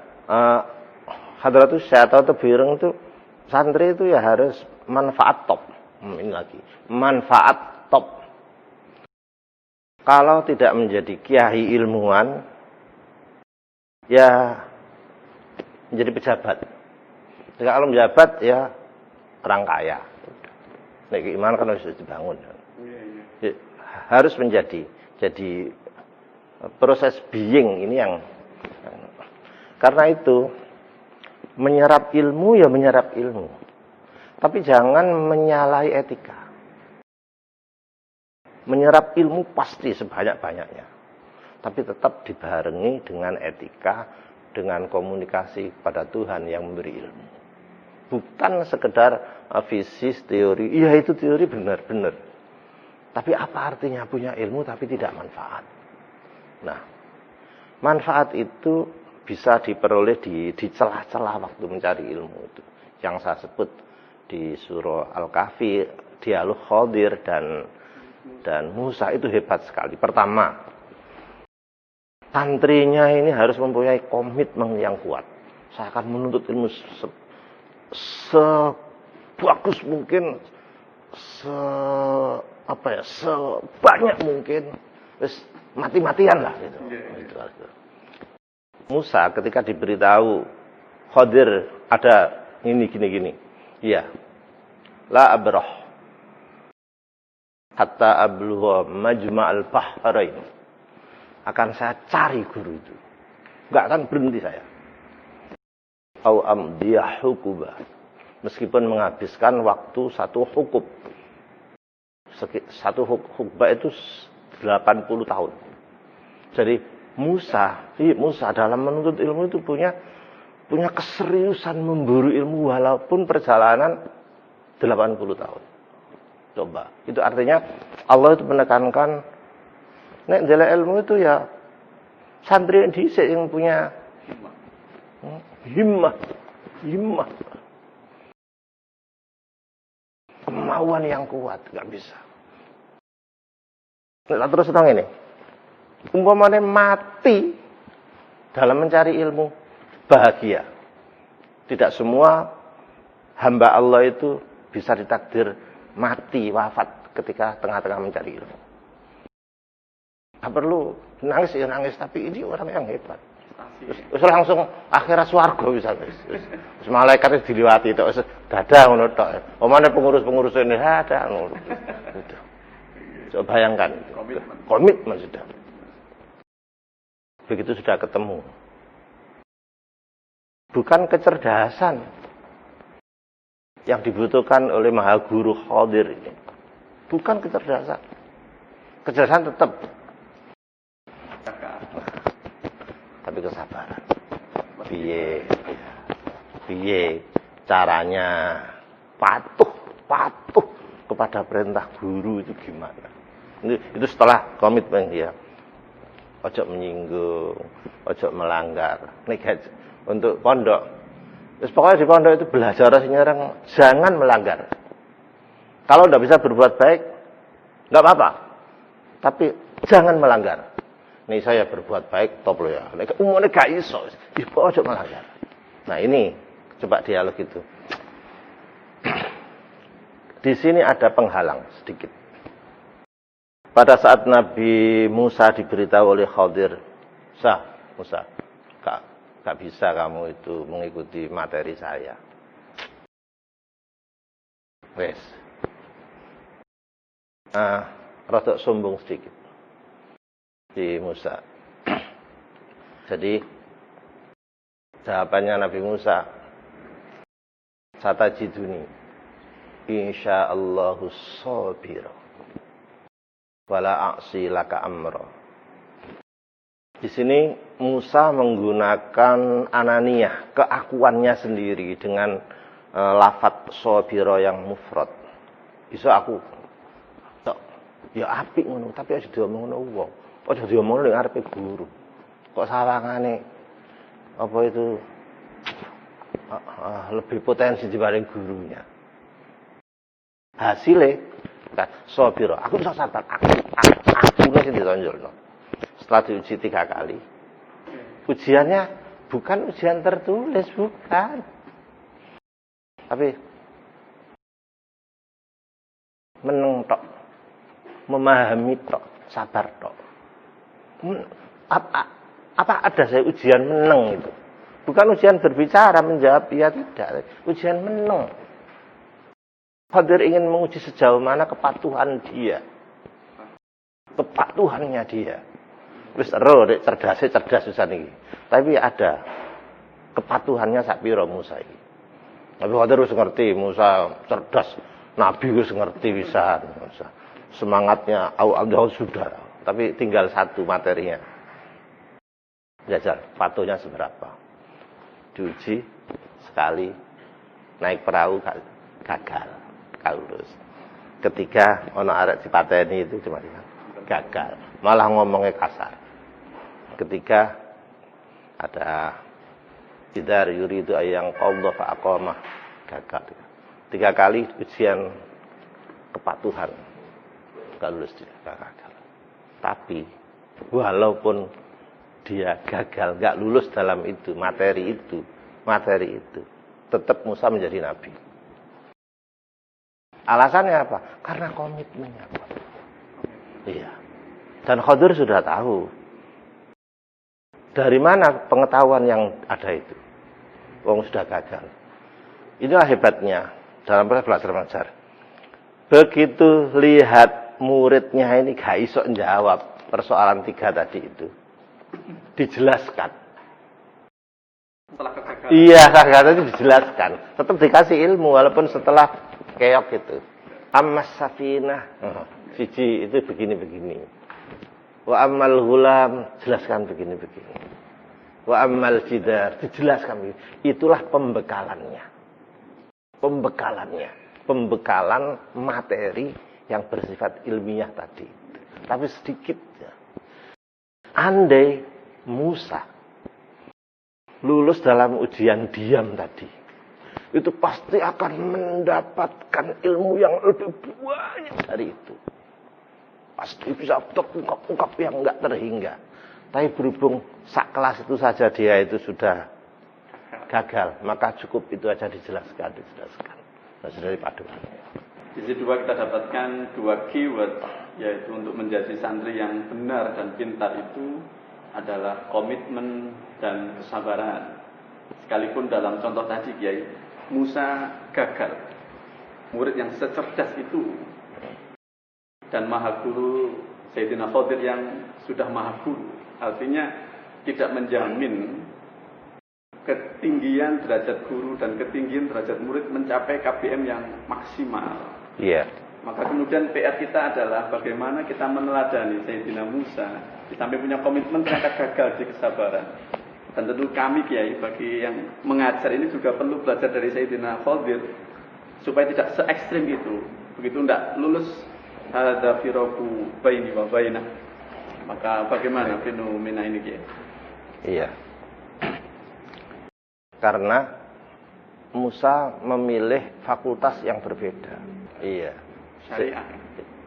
Hadratus Syekh atau Tebireng itu santri itu ya harus manfaat top. Ini lagi. Manfaat top. Kalau tidak menjadi kiai ilmuwan, ya menjadi pejabat. Jika kalau menjabat, ya orang kaya. Nah, gimana kan harus dibangun. Ya, harus menjadi proses being ini yang. Karena itu menyerap ilmu ya menyerap ilmu. Tapi jangan menyalahi etika. Menyerap ilmu pasti sebanyak-banyaknya. Tapi tetap dibarengi dengan etika, dengan komunikasi kepada Tuhan yang memberi ilmu. Bukan sekedar fisis, teori. Iya itu teori benar-benar. Tapi apa artinya punya ilmu tapi tidak manfaat? Nah, manfaat itu bisa diperoleh di celah-celah waktu mencari ilmu itu. Yang saya sebut di surah Al-Kahfi, dialog Khadir dan Musa itu hebat sekali. Pertama, santrinya ini harus mempunyai komitmen yang kuat. Saya akan menuntut ilmu sebagus mungkin, sebanyak mungkin, mati-matian lah gitu. Musa ketika diberitahu Khadir ada gini. Iya. La abrah hatta ablugha majma'al bahrain. Akan saya cari guru itu. Enggak akan berhenti saya. Au amdiyah hukuba. Meskipun menghabiskan waktu satu hukub. Satu hukubah itu 80 tahun. Jadi Musa dalam menuntut ilmu itu punya keseriusan memburu ilmu walaupun perjalanan 80 tahun. Coba. Itu artinya Allah itu menekankan nek ndelok ilmu itu ya santri dhisik yang punya himmah. Kemauan yang kuat, enggak bisa. Nah, terus tentang ini. Umpamanya mati dalam mencari ilmu, bahagia. Tidak semua hamba Allah itu bisa ditakdir mati, wafat ketika tengah-tengah mencari ilmu. Tak perlu nangis ya nangis, tapi ini orang yang hebat. Terus langsung akhirat swarga bisa. Terus malaikat itu diliwati itu dadah ngono tok. Omane pengurus-pengurus ini ada ngono. Coba bayangkan. Komitmen sudah. Begitu sudah ketemu. Bukan kecerdasan yang dibutuhkan oleh Maha Guru Khadir ini. Bukan kecerdasan. Kecerdasan tetap. Tapi kesabaran. Piye caranya patuh kepada perintah guru itu gimana? Itu setelah komitmen dia. Ojo menyinggung, ojo melanggar. Nih untuk pondok. Terus pokoknya di pondok itu belajar senyarang, jangan melanggar. Kalau tidak bisa berbuat baik, nggak apa-apa. Tapi jangan melanggar. Nih saya berbuat baik, top lo ya. Nek umumnya gak iso, ibu ojo melanggar. Nah ini coba dialog itu. Di sini ada penghalang sedikit. Pada saat Nabi Musa diberitahu oleh Khadir, Musa, gak bisa kamu itu mengikuti materi saya. Wes. Rodok sombong sedikit. Di Musa. Jadi jawabannya Nabi Musa, satajiduni insyaallahu sabira wala a'si laka amra. Di sini Musa menggunakan ananiyah, keakuannya sendiri dengan lafadz sabira yang mufrad. Iso aku ya apik ngono, tapi aja diomongno wong. Ojo diomongno ning ngarepe guru. Kok sawangane apa itu lebih potensi dibanding gurunya. Hasilnya kan sobiro, aku bisa sabar, aku sih ditonjol. Setelah diuji 3 kali, ujiannya bukan ujian tertulis, bukan, tapi meneng tok, memahami tok, sabar tok. Apa ada saya ujian meneng itu? Bukan ujian berbicara, menjawab ya tidak. Ujian meneng. Khadir ingin menguji sejauh mana kepatuhan dia. Kepatuhannya dia. Wis cerdas susah nih. Tapi ada kepatuhannya sapiro Musa ini. Tapi Khadir harus ngerti, Musa cerdas. Nabi harus ngerti bisa. Semangatnya Allah sudah. Tapi tinggal satu materinya. Jajal, patuhnya seberapa? Diuji sekali, naik perahu gagal, lulus. Ketiga, ono arek dipateni itu cuma gagal, malah ngomongnya kasar. Ketiga, ada Idar yuridu ayang Allah fa'aqamah, gagal. 3 kali ujian kepatuhan, gak lulus dia, gagal. Tapi walaupun dia gagal, gak lulus dalam itu, materi itu, tetap Musa menjadi nabi. Alasannya apa? Karena komitmennya. Iya. Dan Khadir sudah tahu. Dari mana pengetahuan yang ada itu? Wong sudah gagal. Inilah hebatnya dalam proses belajar mengajar. Begitu lihat muridnya ini gak iso jawab persoalan 3 tadi itu, dijelaskan. Setelah kegagalan. Iya, kegagalan itu dijelaskan. Tetap dikasih ilmu walaupun setelah keok itu. Ammas safinah, siji itu begini-begini. Wa ammal ghulam, jelaskan begini-begini. Wa ammal jidar, dijelaskan begini. Itulah pembekalannya. Pembekalan materi yang bersifat ilmiah tadi. Tapi sedikit. Andai Musa lulus dalam ujian diam tadi, itu pasti akan mendapatkan ilmu yang lebih banyak dari itu. Pasti bisa ungkap-ungkap yang enggak terhingga. Tapi berhubung sak kelas itu saja dia itu sudah gagal, maka cukup itu aja dijelaskan. Nah, sudah dipadukannya. Di situ kita dapatkan 2 keyword, yaitu untuk menjadi santri yang benar dan pintar itu adalah komitmen dan kesabaran. Sekalipun dalam contoh tadi Kiai, Musa gagal. Murid yang secerdas itu dan maha guru Sayyidina Khadir yang sudah maha guru. Artinya tidak menjamin ketinggian derajat guru dan ketinggian derajat murid mencapai KBM yang maksimal. Iya. Maka kemudian PR kita adalah bagaimana kita meneladani Sayyidina Musa. Di samping punya komitmen ternyata gagal di kesabaran. Dan tentu kami Kiai bagi yang mengajar ini juga perlu belajar dari Sayyidina Khadir supaya tidak se ekstrim itu. Begitu tidak lulus hadza firaku baini wa bainah. Maka bagaimana fenomena ini Kiai? Iya. Karena Musa memilih fakultas yang berbeda. Iya. Syariah.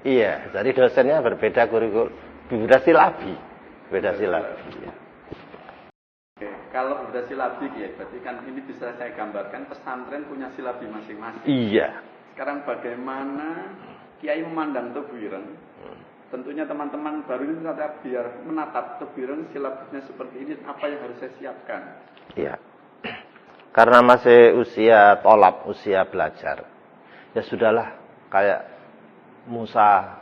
Iya, jadi dosennya berbeda kurikulum, berbeda silabi. Iya. Oke, kalau berbeda silabi ya, berarti kan ini bisa saya gambarkan pesantren punya silabi masing-masing. Iya. Sekarang bagaimana Kiai memandang Tebuireng? Tentunya teman-teman baru ini ternyata biar menatap Tebuireng silabusnya seperti ini, apa yang harus saya siapkan? Iya. Karena masih usia tolab, usia belajar. Ya sudahlah, kayak Musa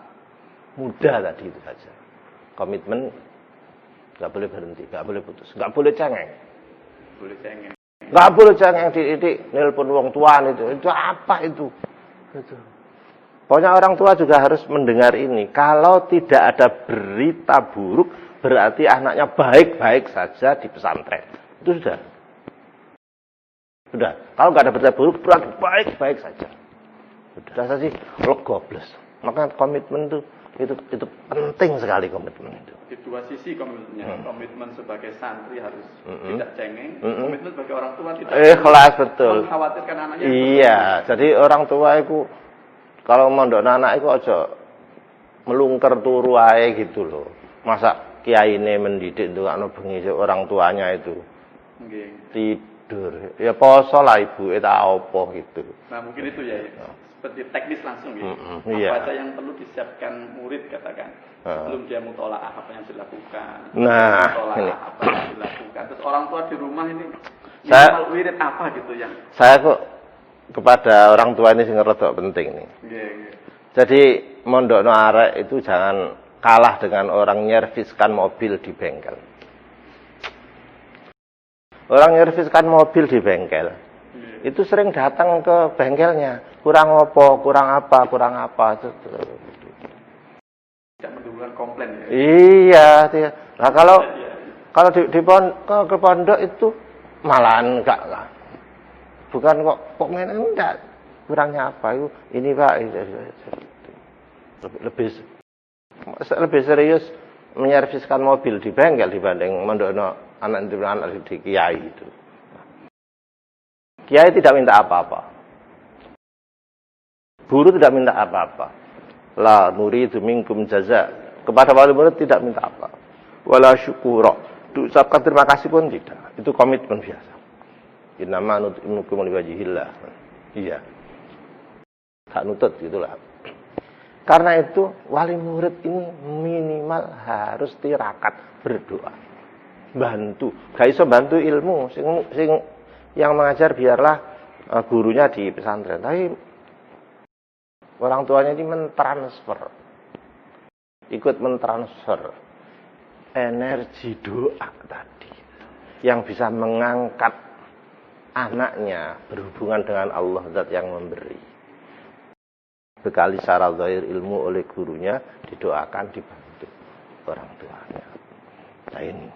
muda tadi itu saja. Komitmen nggak boleh berhenti, nggak boleh putus, nggak boleh cengeng. Nggak boleh cengeng di nelpon wong tuan itu apa itu? Itu. Pokoknya orang tua juga harus mendengar ini. Kalau tidak ada berita buruk, berarti anaknya baik-baik saja di pesantren. Itu sudah. Kalau nggak ada berita buruk, berarti baik-baik saja. Sudah sih, lo gobles. Maka komitmen itu Itu penting sekali komitmen itu. Di dua sisi komitmennya. Komitmen sebagai santri harus tidak cengeng. Komitmen sebagai orang tua tidak Ikhlas betul. mengkhawatirkan anaknya. Iya, jadi orang tua itu kalau mondok anak itu aja melungker turu ae gitu loh. Masa kiai ini mendidik untuk anu bengi orang tuanya itu Nggih. tidur. Ya poso lah ibu eta apa gitu. Nah, mungkin itu ya. Seperti teknis langsung ya. Iya. Apa aja yang perlu disiapkan murid katakan sebelum dia mutolaah apa yang dilakukan. Nah, Mutolaah ini. apa yang dilakukan. Terus orang tua di rumah ini Saya- minimal wirid apa gitu yang. Saya kok kepada orang tua ini sing rada penting nih. Nggih, nggih. Jadi mondokno arek itu jangan kalah dengan orang nyerviskan mobil di bengkel. Orang nyerviskan mobil di bengkel itu sering datang ke bengkelnya, kurang apa. Tidak mendahulukan komplain ya. Iya, nah kalau ke pondok itu malahan enggak lah. Bukan kok main enggak. Kurangnya apa itu? Ini Pak, lebih serius menyerviskan mobil di bengkel dibanding mondokno anak di kiai itu. Kiai tidak minta apa-apa. Guru tidak minta apa-apa. La nuridu minkum jaza. Kepada wali murid tidak minta apa. Wala syukura. Diucapkan terima kasih pun tidak. Itu komitmen biasa. Innama nut'imukum liwajhillah. Iya. Tak nutut gitulah. Karena itu wali murid ini minimal harus tirakat berdoa. Bantu. Gak iso bantu ilmu sing yang mengajar biarlah gurunya di pesantren. Tapi orang tuanya ini ikut mentransfer energi doa tadi yang bisa mengangkat anaknya berhubungan dengan Allah zat yang memberi. Bekali secara zahir ilmu oleh gurunya, didoakan, dibantu orang tuanya. Nah ini.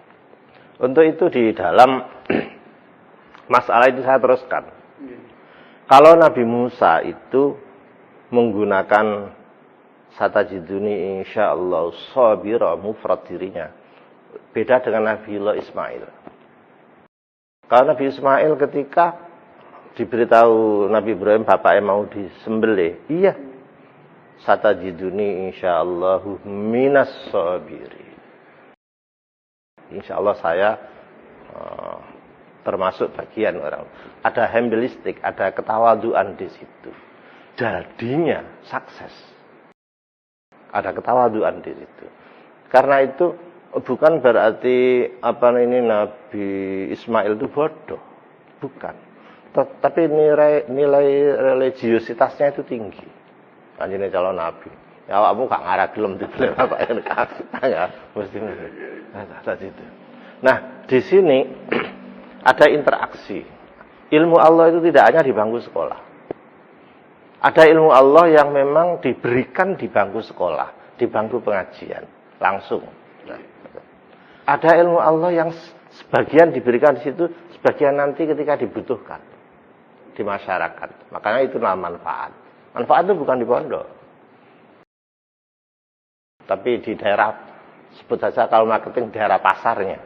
Untuk itu di dalam masalah itu saya teruskan. Kalau Nabi Musa itu menggunakan satajiduni insyaallah sabira mufrad dirinya. Beda dengan Nabiullah Ismail. Kalau Nabi Ismail ketika diberitahu Nabi Ibrahim bapaknya mau disembelih, iya. Satajiduni insyaallah minas sabirin. Insyaallah saya termasuk bagian orang. Ada humbilistik, ada ketawaduan di situ. Jadinya sukses. Ada ketawaduan di situ. Karena itu bukan berarti Nabi Ismail itu bodoh. Bukan. Tapi nilai religiositasnya itu tinggi. Anjene calon nabi. Ya awakmu gak ngarah gelem dibeli apa ya mesti itu. Nah, di sini ada interaksi. Ilmu Allah itu tidak hanya di bangku sekolah. Ada ilmu Allah yang memang diberikan di bangku sekolah, di bangku pengajian, langsung. Nah, ada ilmu Allah yang sebagian diberikan di situ, sebagian nanti ketika dibutuhkan di masyarakat. Makanya itu namanya manfaat. Manfaat itu bukan di pondok. Tapi di daerah, sebut saja kalau marketing daerah pasarnya,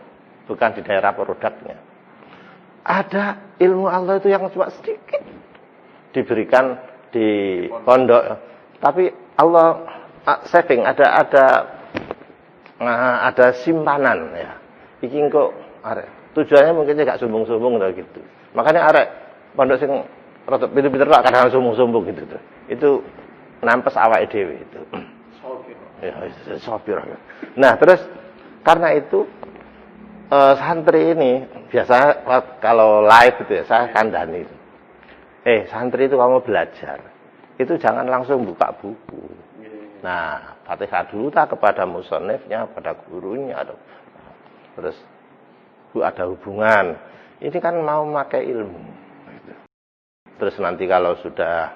bukan di daerah produknya. Ada ilmu Allah itu yang cuma sedikit diberikan di pondok, tapi Allah saving, ada simpanan ya. Iki kok arek. Tujuannya mungkin gak sumbung-sumbung gitu. Makanya arek pondok sing rada pinter-pinter lah kadang sumbung-sumbung gitu tuh. Itu nampes awake dhewe itu. Ya, sopir. Nah, terus karena itu santri ini biasa kalau live itu ya saya kandani. Santri itu kamu belajar. Itu jangan langsung buka buku. Nah, Fatihah dulu tak kepada musonefnya, pada gurunya. Terus ada hubungan. Ini kan mau pakai ilmu. Terus nanti kalau sudah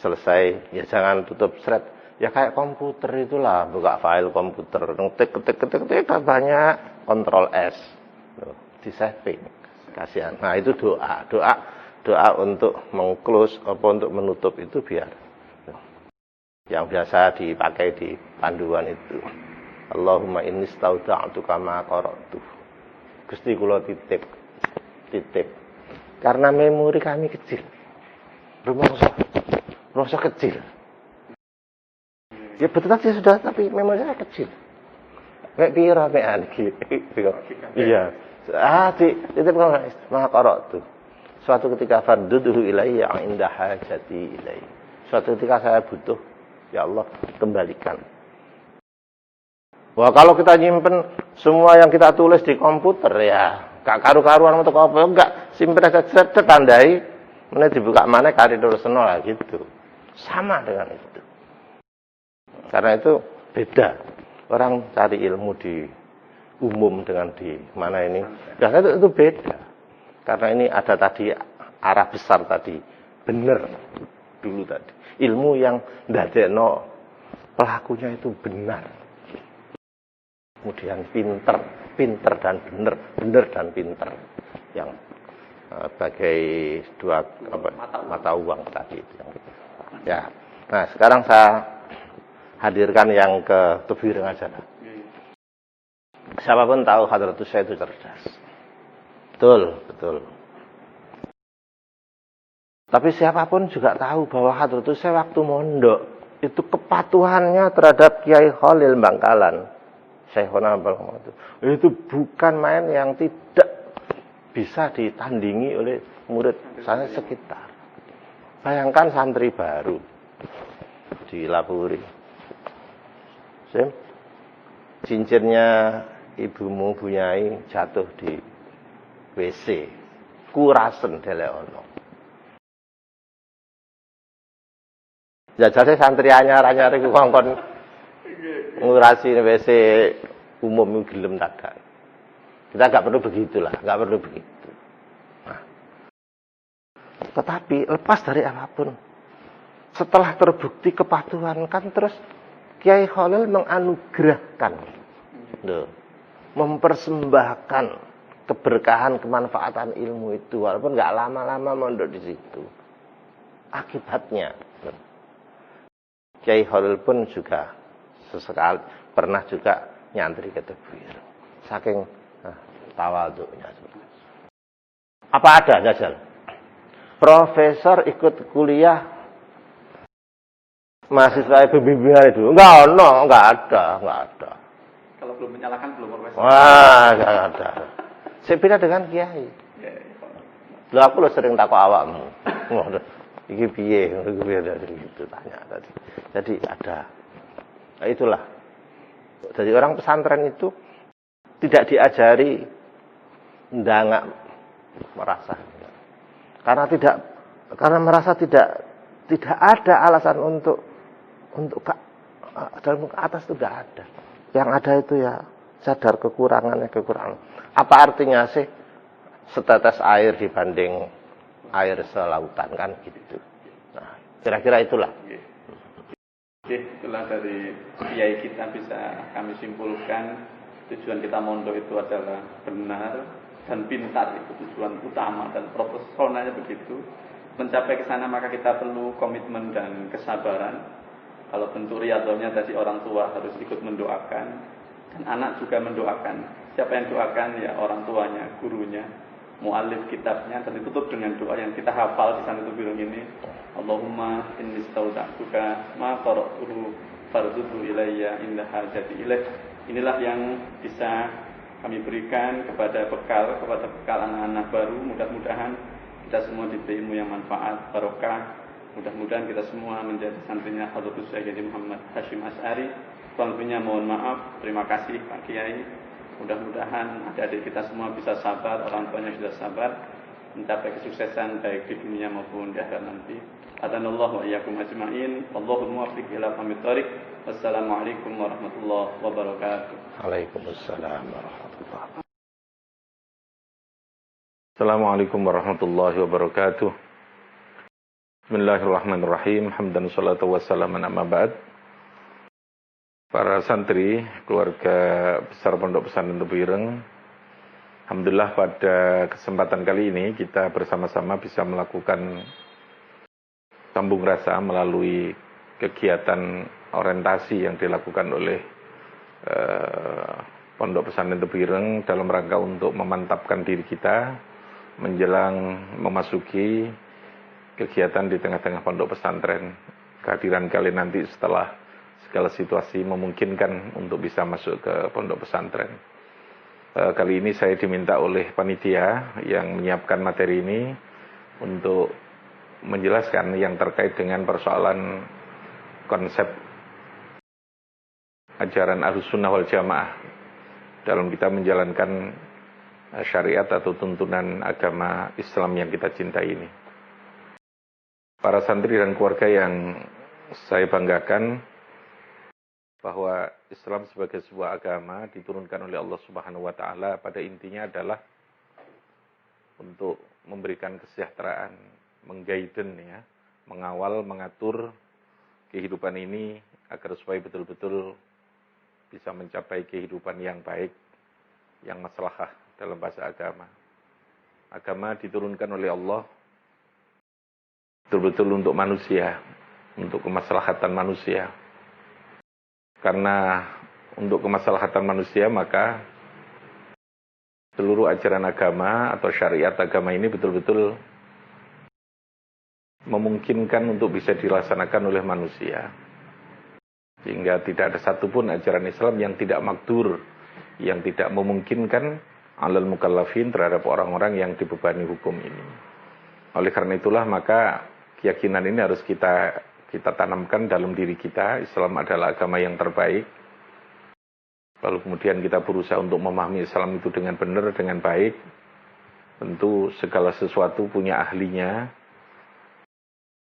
selesai, ya jangan tutup thread. Ya kayak komputer itulah, buka file komputer, ketik banyak, Ctrl S, di saving, kasihan. Nah itu doa untuk mengclose, untuk menutup itu biar. yang biasa dipakai di panduan itu. Allahumma inni stauda'tuka ma qara'tu. Gusti kula titip. Karena memori kami kecil. Rumangsa kecil. Ya betul saja sudah, tapi memori saya kecil. Kayak pira iki. Iya. Titip ma qara'tu. Suatu ketika farduduhu ilayya 'inda hajati ilayhi. Suatu ketika saya butuh, ya Allah, kembalikan. Wah, kalau kita nyimpen semua yang kita tulis di komputer ya, gak karu-karuan untuk apa? Enggak, simpen aja tandai, menit dibuka mana koridor seno lah gitu. Sama dengan itu. Karena itu beda. Orang cari ilmu di umum dengan di mana ini. Dan itu beda. Karena ini ada tadi arah besar tadi. Benar dulu tadi. Ilmu yang ndadekno pelakunya itu benar. Kemudian pinter dan benar dan pinter, yang sebagai dua mata uang tadi itu. Ya, nah sekarang saya hadirkan yang ke Tebireng aja. Siapapun tahu Hadratus Syekh itu cerdas, betul. Tapi siapapun juga tahu bahwa Hadratus Syekh waktu mondok itu kepatuhannya terhadap Kiai Khalil Bangkalan. Syekhona itu bukan main yang tidak bisa ditandingi oleh murid saya sekitar. Bayangkan santri baru dilapuri. Cincinnya ibumu bunyai jatuh di WC. Kurasen deleono. Jajane santri anyar-anyar iku kongkon ngurasi WC umum gelem tadak. Kita nggak perlu begitulah, nggak perlu begitu. Nah, tetapi lepas dari apapun, setelah terbukti kepatuhan kan terus Kiai Khalil menganugerahkan, mempersembahkan keberkahan kemanfaatan ilmu itu walaupun nggak lama-lama mondok di situ. Akibatnya, Kiai Khalil pun juga sesekali pernah juga nyantri ke Tebireng. Saking tawadhunya. Apa ada jajal? Profesor ikut kuliah mahasiswa bimbingan itu? Enggak ada. Kalau belum menyalahkan belum profesor. Wah, enggak ada. Saya beda dengan Kiai. Lah aku sering takut awakmu. Iki piye gitu tanya tadi. Jadi ada. Nah, itulah. Jadi orang pesantren itu tidak diajari ndangak merasa. Karena merasa tidak ada alasan untuk dalam atas itu tidak ada. Yang ada itu ya sadar kekurangan. Apa artinya sih setetes air dibanding air selautan kan gitu. Nah, kira-kira itulah. Oke, itulah dari kiai kita bisa kami simpulkan tujuan kita mondok itu adalah benar dan pintar, itu tujuan utama dan profesionalnya begitu. Mencapai ke sana maka kita perlu komitmen dan kesabaran. Kalau bentuk riyadhahnya tadi orang tua harus ikut mendoakan dan anak juga mendoakan. Siapa yang doakan? Ya orang tuanya, gurunya, mu'alif kitabnya, dan ditutup dengan doa yang kita hafal di sana Tebireng ini. Allahumma inni stauda'tuka ma qara'tuhu farduhu ilayya inda hajati ilaih. Inilah yang bisa kami berikan kepada bekal anak-anak baru. Mudah-mudahan kita semua diberi ilmu yang manfaat, barokah. Mudah-mudahan kita semua menjadi santrinya Hadratus Syekh Muhammad Hasyim Asy'ari. Kurang lebihnya mohon maaf. Terima kasih Pak Kiai. Mudah-mudahan adik-adik kita semua bisa sabar, orang tuanya sudah sabar, mencapai kesuksesan baik di dunia maupun di akhirat nanti. Adanallahu wa iyyakum ajma'in. Wallahu muwaffiq ila aqwamit thoriq. Wassalamualaikum warahmatullahi wabarakatuh. Waalaikumsalam warahmatullahi wabarakatuh. Assalamualaikum warahmatullahi wabarakatuh. Bismillahirrahmanirrahim. Hamdan salatu wassalaman amma ba'd. Para santri, keluarga besar Pondok Pesantren Tebireng, alhamdulillah pada kesempatan kali ini kita bersama-sama bisa melakukan sambung rasa melalui kegiatan orientasi yang dilakukan oleh Pondok Pesantren Tebu Ireng dalam rangka untuk memantapkan diri kita menjelang memasuki kegiatan di tengah-tengah pondok pesantren. Kehadiran kalian nanti setelah segala situasi memungkinkan untuk bisa masuk ke pondok pesantren. Kali ini saya diminta oleh panitia yang menyiapkan materi ini untuk menjelaskan yang terkait dengan persoalan konsep ajaran Ahlussunnah wal Jamaah dalam kita menjalankan syariat atau tuntunan agama Islam yang kita cintai ini. Para santri dan keluarga yang saya banggakan, bahwa Islam sebagai sebuah agama diturunkan oleh Allah Subhanahu wa taala pada intinya adalah untuk memberikan kesejahteraan, mengguiden ya, mengawal, mengatur kehidupan ini agar supaya betul-betul bisa mencapai kehidupan yang baik, yang maslahah dalam bahasa agama. Agama diturunkan oleh Allah betul-betul untuk manusia, untuk kemaslahatan manusia. Karena untuk kemaslahatan manusia, maka seluruh ajaran agama atau syariat agama ini betul-betul memungkinkan untuk bisa dilaksanakan oleh manusia. Sehingga tidak ada satupun ajaran Islam yang tidak makdur, yang tidak memungkinkan alal mukallafin terhadap orang-orang yang dibebani hukum ini. Oleh karena itulah maka keyakinan ini harus kita tanamkan dalam diri kita. Islam adalah agama yang terbaik. Lalu kemudian kita berusaha untuk memahami Islam itu dengan benar, dengan baik. Tentu segala sesuatu punya ahlinya.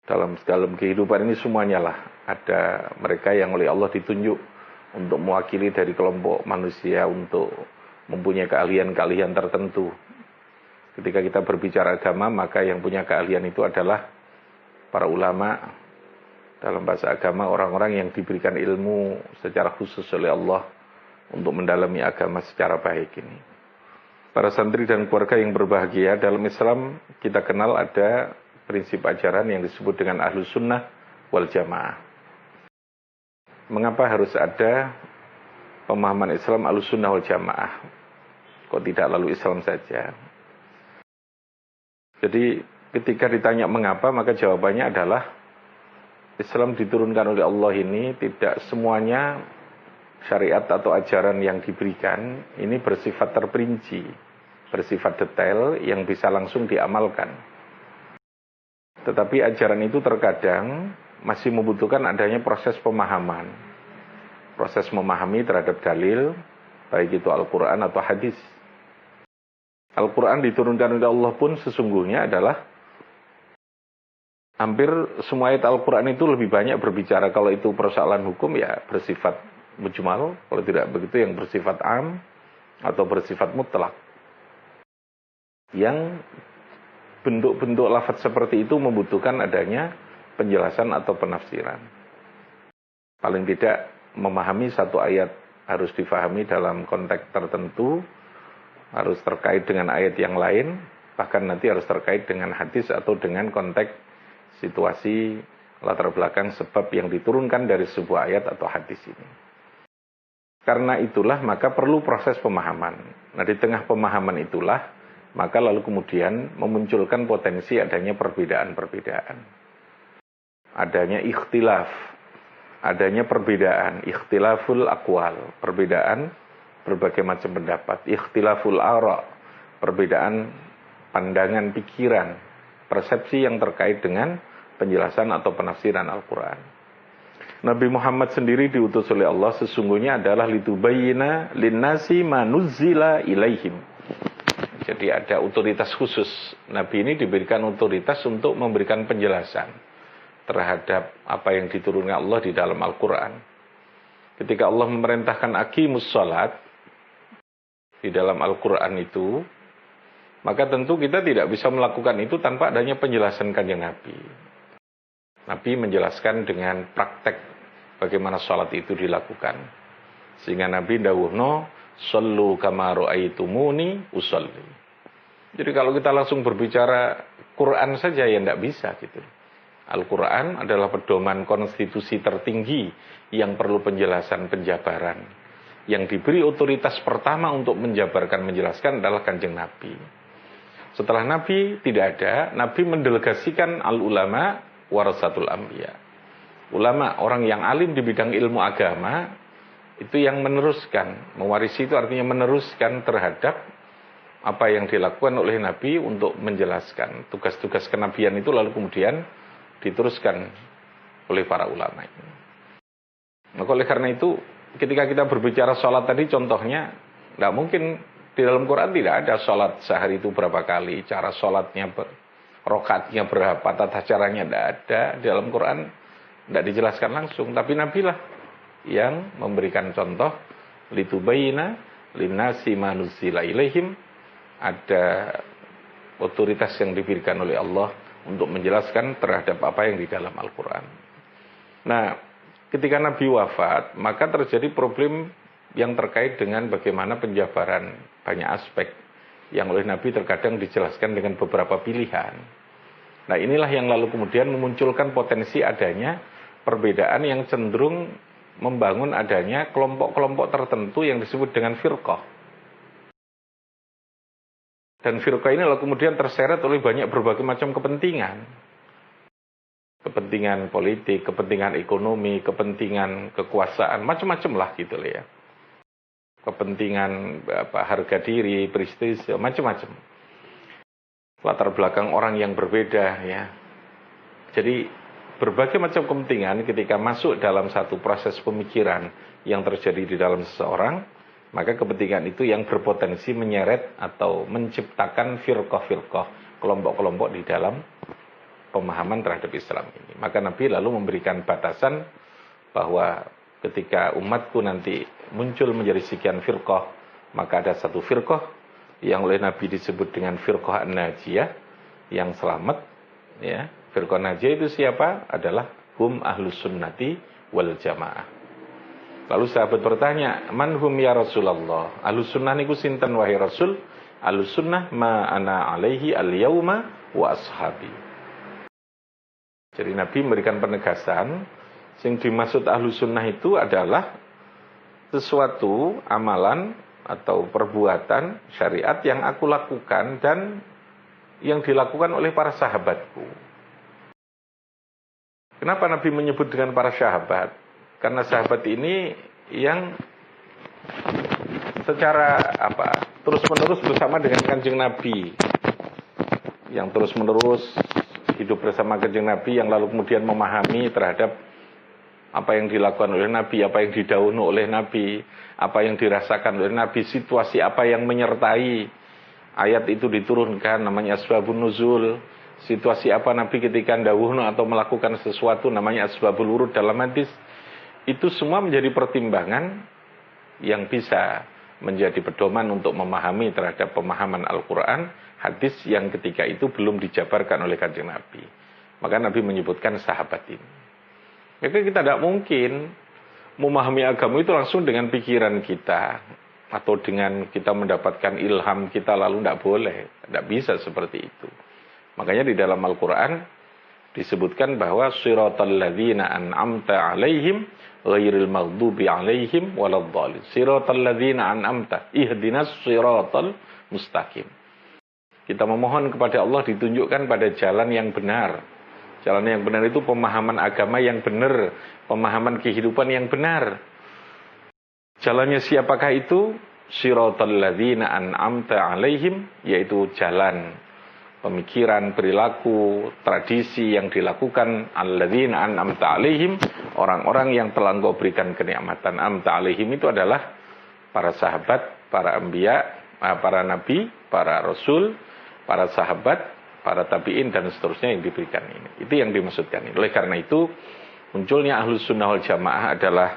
Dalam kehidupan ini semuanya lah ada mereka yang oleh Allah ditunjuk untuk mewakili dari kelompok manusia untuk mempunyai keahlian-keahlian tertentu. Ketika kita berbicara agama, maka yang punya keahlian itu adalah para ulama. Dalam bahasa agama, orang-orang yang diberikan ilmu secara khusus oleh Allah untuk mendalami agama secara baik ini. Para santri dan keluarga yang berbahagia, dalam Islam kita kenal ada prinsip ajaran yang disebut dengan Ahlussunnah wal Jamaah. Mengapa harus ada pemahaman Islam Ahlussunnah wal Jamaah? Kok tidak lalu Islam saja? Jadi ketika ditanya mengapa, maka jawabannya adalah Islam diturunkan oleh Allah ini tidak semuanya syariat atau ajaran yang diberikan ini bersifat terperinci, bersifat detail yang bisa langsung diamalkan. Tetapi ajaran itu terkadang masih membutuhkan adanya proses pemahaman. Proses memahami terhadap dalil, baik itu Al-Quran atau hadis. Al-Quran diturunkan oleh Allah pun sesungguhnya adalah hampir semua ayat Al-Quran itu lebih banyak berbicara, kalau itu persoalan hukum ya bersifat mujmal, kalau tidak begitu yang bersifat am atau bersifat mutlak. Yang bentuk-bentuk lafaz seperti itu membutuhkan adanya penjelasan atau penafsiran. Paling tidak memahami satu ayat harus difahami dalam konteks tertentu, harus terkait dengan ayat yang lain, bahkan nanti harus terkait dengan hadis atau dengan konteks situasi latar belakang sebab yang diturunkan dari sebuah ayat atau hadis ini. Karena itulah maka perlu proses pemahaman. Nah, di tengah pemahaman itulah maka lalu kemudian memunculkan potensi adanya perbedaan-perbedaan. Adanya ikhtilaf, adanya perbedaan, ikhtilaful aqwal, perbedaan berbagai macam pendapat, ikhtilaful ara, perbedaan pandangan pikiran, persepsi yang terkait dengan penjelasan atau penafsiran Al-Quran. Nabi Muhammad sendiri diutus oleh Allah sesungguhnya adalah litubayyina linnasi ma nuzzila ilaihim. Jadi ada otoritas khusus. Nabi ini diberikan otoritas untuk memberikan penjelasan terhadap apa yang diturunkan Allah di dalam Al-Quran. Ketika Allah memerintahkan aqimus shalat di dalam Al-Quran itu, maka tentu kita tidak bisa melakukan itu tanpa adanya penjelasan kanjeng Nabi. Nabi menjelaskan dengan praktek bagaimana sholat itu dilakukan. Sehingga Nabi dawuhno, "Shallu kama ra'aitumuni usolli." Jadi kalau kita langsung berbicara Quran saja ya tidak bisa gitu. Al-Quran adalah pedoman konstitusi tertinggi yang perlu penjelasan penjabaran. Yang diberi otoritas pertama untuk menjabarkan, menjelaskan adalah Kanjeng Nabi. Setelah Nabi tidak ada, Nabi mendelegasikan al-ulama warasatul anbiya. Ulama, orang yang alim di bidang ilmu agama, itu yang meneruskan. Mewarisi itu artinya meneruskan terhadap apa yang dilakukan oleh Nabi untuk menjelaskan. Tugas-tugas kenabian itu lalu kemudian diteruskan oleh para ulama. Maka oleh karena itu, ketika kita berbicara sholat tadi contohnya, tidak mungkin di dalam Quran tidak ada sholat sehari itu berapa kali, cara sholatnya, rakaatnya berapa, tata caranya tidak ada. Di dalam Quran tidak dijelaskan langsung, tapi Nabi lah yang memberikan contoh, litubayyina linnasi ma nuzila ilaihim. Ada otoritas yang diberikan oleh Allah untuk menjelaskan terhadap apa yang di dalam Al-Quran. Nah, ketika Nabi wafat, maka terjadi problem yang terkait dengan bagaimana penjabaran banyak aspek yang oleh Nabi terkadang dijelaskan dengan beberapa pilihan. Nah, inilah yang lalu kemudian memunculkan potensi adanya perbedaan yang cenderung membangun adanya kelompok-kelompok tertentu yang disebut dengan firqah. Dan firqah ini lalu kemudian terseret oleh berbagai macam kepentingan. Kepentingan politik, kepentingan ekonomi, kepentingan kekuasaan, macam-macam lah gitu loh ya. Kepentingan harga diri, prestis, macam-macam. Latar belakang orang yang berbeda ya. Jadi berbagai macam kepentingan ketika masuk dalam satu proses pemikiran yang terjadi di dalam seseorang, maka kepentingan itu yang berpotensi menyeret atau menciptakan firqah-firqah, kelompok-kelompok di dalam pemahaman terhadap Islam ini. Maka Nabi lalu memberikan batasan bahwa ketika umatku nanti muncul menjadi sekian firqah, maka ada satu firqah yang oleh Nabi disebut dengan firqah an-najiyah, yang selamat. Ya, firqah najiyah itu siapa? Adalah hum ahlus sunnati wal jamaah. Lalu sahabat bertanya, man hum ya Rasulullah? Ahlus sunnah niku sinten wahai Rasul? Ahlus sunnah ma ana alaihi al-yauma wa ashabi. Jadi Nabi memberikan penegasan, yang dimaksud ahlus sunnah itu adalah sesuatu amalan atau perbuatan syariat yang aku lakukan dan yang dilakukan oleh para sahabatku. Kenapa Nabi menyebut dengan para sahabat? Karena sahabat ini yang secara terus-menerus bersama dengan Kanjeng Nabi, yang terus-menerus hidup bersama Kanjeng Nabi, yang lalu kemudian memahami terhadap apa yang dilakukan oleh Nabi, apa yang didhawuhi oleh Nabi, apa yang dirasakan oleh Nabi, situasi apa yang menyertai ayat itu diturunkan, namanya asbabun nuzul. Situasi apa Nabi ketika ndhawuhna atau melakukan sesuatu, namanya asbabul wurud dalam hadis. Itu semua menjadi pertimbangan yang bisa menjadi pedoman untuk memahami terhadap pemahaman Al-Quran, hadis yang ketika itu belum dijabarkan oleh Kanjeng Nabi. Maka Nabi menyebutkan sahabat ini. Maka kita tidak mungkin memahami agama itu langsung dengan pikiran kita, atau dengan kita mendapatkan ilham kita lalu tidak boleh. Tidak bisa seperti itu. Makanya di dalam Al-Quran disebutkan bahwa siratal ladzina an'amta alaihim ghairil maghdubi alaihim waladdallin. Siratal ladzina an'amta, ihdinas siratal mustaqim. Kita memohon kepada Allah ditunjukkan pada jalan yang benar. Jalan yang benar itu pemahaman agama yang benar, pemahaman kehidupan yang benar. Jalannya siapakah itu? Siratal ladzina an'amta alaihim, yaitu jalan pemikiran, perilaku, tradisi yang dilakukan alladzina an'amta alaihim, orang-orang yang telah Engkau berikan kenikmatan. Amta alaihim itu adalah para sahabat, para anbiya, para nabi, para rasul, para sahabat, para tabi'in dan seterusnya yang diberikan ini. Itu yang dimaksudkan ini. Oleh karena itu, munculnya Ahlus Sunnah wal Jamaah adalah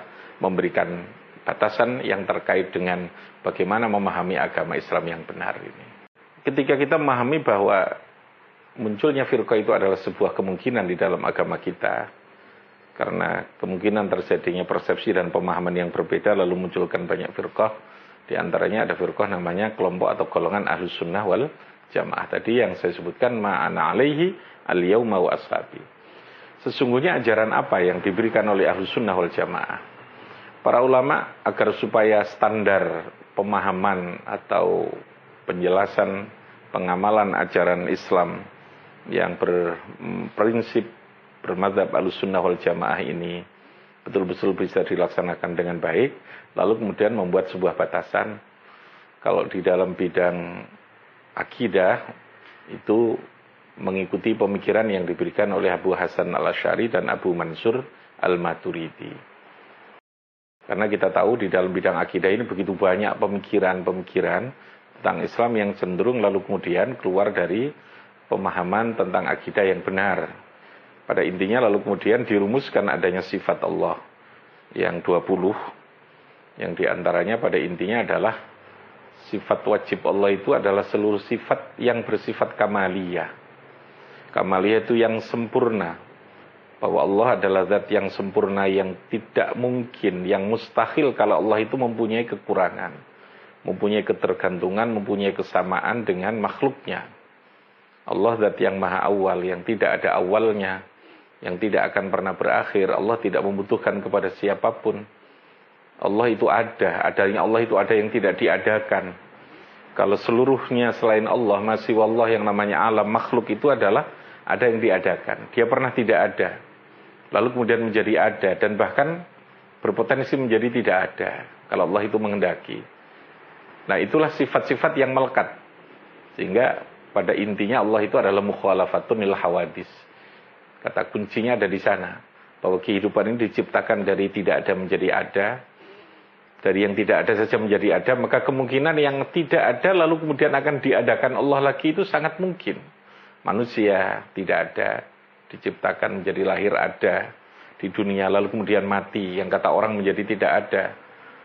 memberikan batasan yang terkait dengan bagaimana memahami agama Islam yang benar ini. Ketika kita memahami bahwa munculnya firqah itu adalah sebuah kemungkinan di dalam agama kita, karena kemungkinan terjadinya persepsi dan pemahaman yang berbeda lalu munculkan banyak firqah. Di antaranya ada firqah namanya kelompok atau golongan Ahlus Sunnah wal Jamaah tadi yang saya sebutkan ma'ana alaihi al-yauma wa ashabi. sesungguhnya ajaran apa yang diberikan oleh Ahlus Sunnah wal Jamaah. Para ulama agar supaya standar pemahaman atau penjelasan pengamalan ajaran Islam yang berprinsip bermadzhab Ahlus Sunnah wal Jamaah ini betul-betul bisa dilaksanakan dengan baik, lalu kemudian membuat sebuah batasan. Kalau di dalam bidang akidah itu mengikuti pemikiran yang diberikan oleh Abu Hasan al-Asy'ari dan Abu Mansur al-Maturidi. Karena kita tahu di dalam bidang akidah ini begitu banyak pemikiran-pemikiran tentang Islam yang cenderung lalu kemudian keluar dari pemahaman tentang akidah yang benar. Pada intinya lalu kemudian dirumuskan adanya sifat Allah yang 20, yang diantaranya pada intinya adalah sifat wajib Allah itu adalah seluruh sifat yang bersifat kamaliyah. Kamaliyah itu yang sempurna. Bahwa Allah adalah zat yang sempurna, yang tidak mungkin, yang mustahil kalau Allah itu mempunyai kekurangan, mempunyai ketergantungan, mempunyai kesamaan dengan makhluknya. Allah zat yang maha awal, yang tidak ada awalnya, yang tidak akan pernah berakhir. Allah tidak membutuhkan kepada siapapun. Allah itu ada, adanya Allah itu ada yang tidak diadakan. Kalau seluruhnya selain Allah, masih wallah yang namanya alam makhluk itu adalah ada yang diadakan. Dia pernah tidak ada, lalu kemudian menjadi ada, dan bahkan berpotensi menjadi tidak ada kalau Allah itu menghendaki. Nah, itulah sifat-sifat yang melekat. Sehingga pada intinya Allah itu adalah mukhalafatun lil hawadis. Kata kuncinya ada di sana, bahwa kehidupan ini diciptakan dari tidak ada menjadi ada, dari yang tidak ada saja menjadi ada, maka kemungkinan yang tidak ada lalu kemudian akan diadakan Allah lagi itu sangat mungkin. Manusia tidak ada, diciptakan menjadi lahir ada di dunia, lalu kemudian mati, yang kata orang menjadi tidak ada.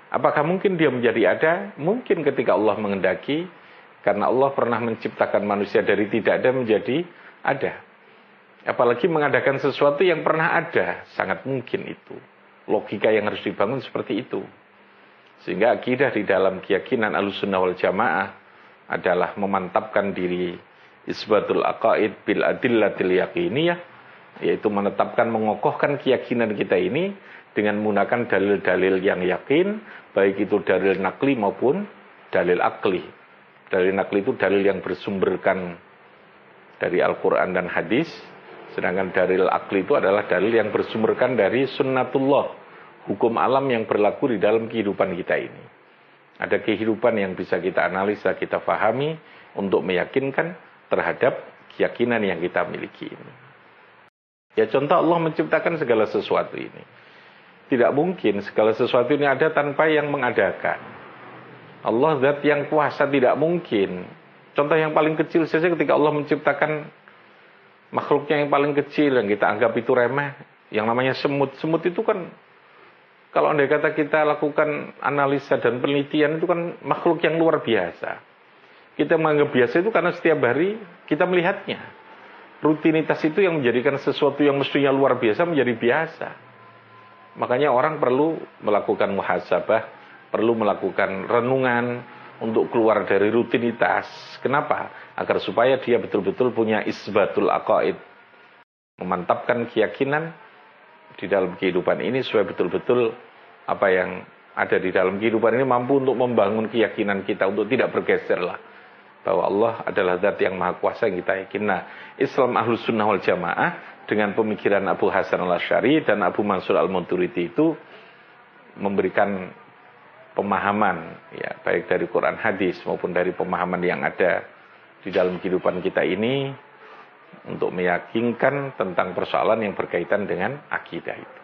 Apakah mungkin dia menjadi ada? Mungkin ketika Allah menghendaki, karena Allah pernah menciptakan manusia dari tidak ada menjadi ada. Apalagi mengadakan sesuatu yang pernah ada, sangat mungkin itu. Logika yang harus dibangun seperti itu. Sehingga akidah di dalam keyakinan Ahlus Sunnah wal Jamaah adalah memantapkan diri isbatul aqaid bil adillatil yaqiniyah, yaitu menetapkan, mengokohkan keyakinan kita ini dengan menggunakan dalil-dalil yang yakin, baik itu dalil nakli maupun dalil akli. Dalil nakli itu dalil yang bersumberkan dari Al-Quran dan hadis, sedangkan dalil akli itu adalah dalil yang bersumberkan dari sunnatullah, hukum alam yang berlaku di dalam kehidupan kita ini. Ada kehidupan yang bisa kita analisa, kita fahami untuk meyakinkan terhadap keyakinan yang kita miliki ini. Ya, contoh Allah menciptakan segala sesuatu ini. Tidak mungkin segala sesuatu ini ada tanpa yang mengadakan. Allah zat yang kuasa, tidak mungkin. Contoh yang paling kecil saja ketika Allah menciptakan makhluknya yang paling kecil, yang kita anggap itu remeh, yang namanya semut. Semut itu kan, kalau andai kata kita lakukan analisa dan penelitian, itu kan makhluk yang luar biasa. Kita menganggap biasa itu karena setiap hari kita melihatnya. Rutinitas itu yang menjadikan sesuatu yang mestinya luar biasa menjadi biasa. Makanya orang perlu melakukan muhasabah, perlu melakukan renungan untuk keluar dari rutinitas. Kenapa? Agar supaya dia betul-betul punya isbatul aqaid. Memantapkan keyakinan di dalam kehidupan ini supaya betul-betul apa yang ada di dalam kehidupan ini mampu untuk membangun keyakinan kita untuk tidak bergeser lah. Bahwa Allah adalah zat yang maha kuasa yang kita yakin. Nah, Islam Ahlus Sunnah wal Jamaah dengan pemikiran Abu Hasan al-Asy'ari dan Abu Mansur al-Maturidi itu memberikan pemahaman, ya, baik dari Quran hadis maupun dari pemahaman yang ada di dalam kehidupan kita ini untuk meyakinkan tentang persoalan yang berkaitan dengan akidah itu.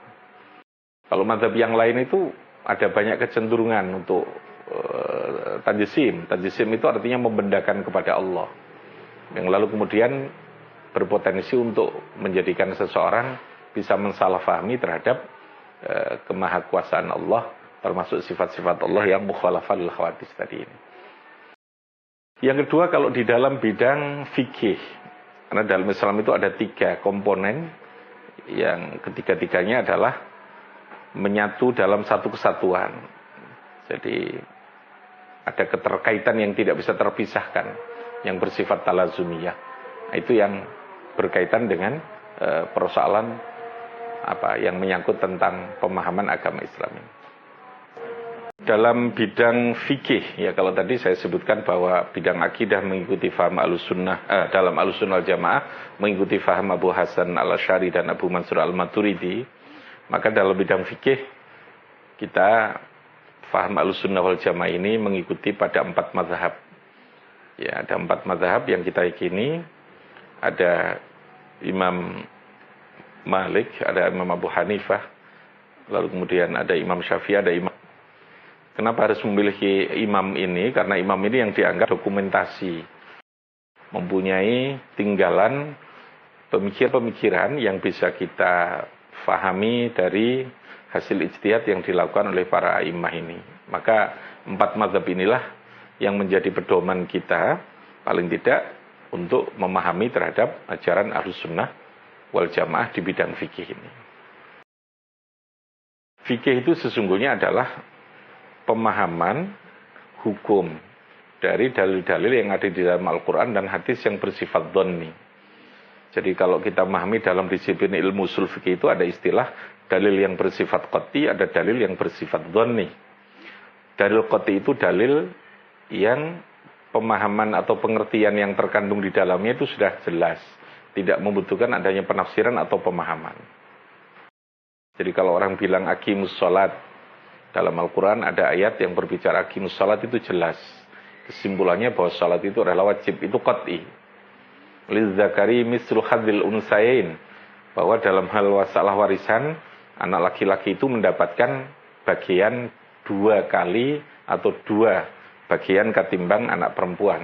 Kalau mazhab yang lain itu ada banyak kecenderungan untuk tajsim. Tajsim itu artinya membendakan kepada Allah, yang lalu kemudian berpotensi untuk menjadikan seseorang bisa mensalahfahami terhadap kemahakuasaan Allah, termasuk sifat-sifat Allah yang mukhalafah lil khawadis tadi ini. Yang kedua, kalau di dalam bidang fikih, karena dalam Islam itu ada 3 komponen, yang ketiga-tiganya adalah menyatu dalam satu kesatuan. Jadi ada keterkaitan yang tidak bisa terpisahkan, yang bersifat talazumiyah. Itu yang berkaitan dengan persoalan yang menyangkut tentang pemahaman agama Islam ini. Dalam bidang fikih, ya kalau tadi saya sebutkan bahwa bidang akidah mengikuti faham Ahlussunnah, dalam Ahlussunnah wal Jamaah mengikuti faham Abu Hasan al-Asy'ari dan Abu Mansur al-Maturidi, maka dalam bidang fikih kita faham Ahlussunnah wal Jamaah ini mengikuti pada 4 mazhab. Ya, ada 4 mazhab yang kita yakini. Ada Imam Malik, ada Imam Abu Hanifah, lalu kemudian ada Imam Syafi'i, ada Imam. Kenapa harus memiliki imam ini? Karena imam ini yang dianggap dokumentasi, mempunyai tinggalan pemikiran-pemikiran yang bisa kita fahami dari hasil ijtihad yang dilakukan oleh para imam ini. Maka 4 mazhab inilah yang menjadi pedoman kita, paling tidak untuk memahami terhadap ajaran Ahlussunnah wal Jamaah di bidang fikih ini. Fikih itu sesungguhnya adalah pemahaman hukum dari dalil-dalil yang ada di dalam Al-Quran dan hadis yang bersifat dhonni. Jadi kalau kita memahami dalam disiplin ilmu ushul fikih itu ada istilah dalil yang bersifat qat'i, ada dalil yang bersifat dhonni. Dalil qat'i itu dalil yang pemahaman atau pengertian yang terkandung di dalamnya itu sudah jelas, tidak membutuhkan adanya penafsiran atau pemahaman. Jadi kalau orang bilang aqimus sholat, dalam Al-Quran ada ayat yang berbicara aqimus sholat itu jelas. Kesimpulannya bahwa sholat itu adalah wajib, itu qat'i. Lizzakari mislu hadzil unsayain, bahwa dalam hal masalah warisan, anak laki-laki itu mendapatkan bagian 2 kali atau 2 bagian ketimbang anak perempuan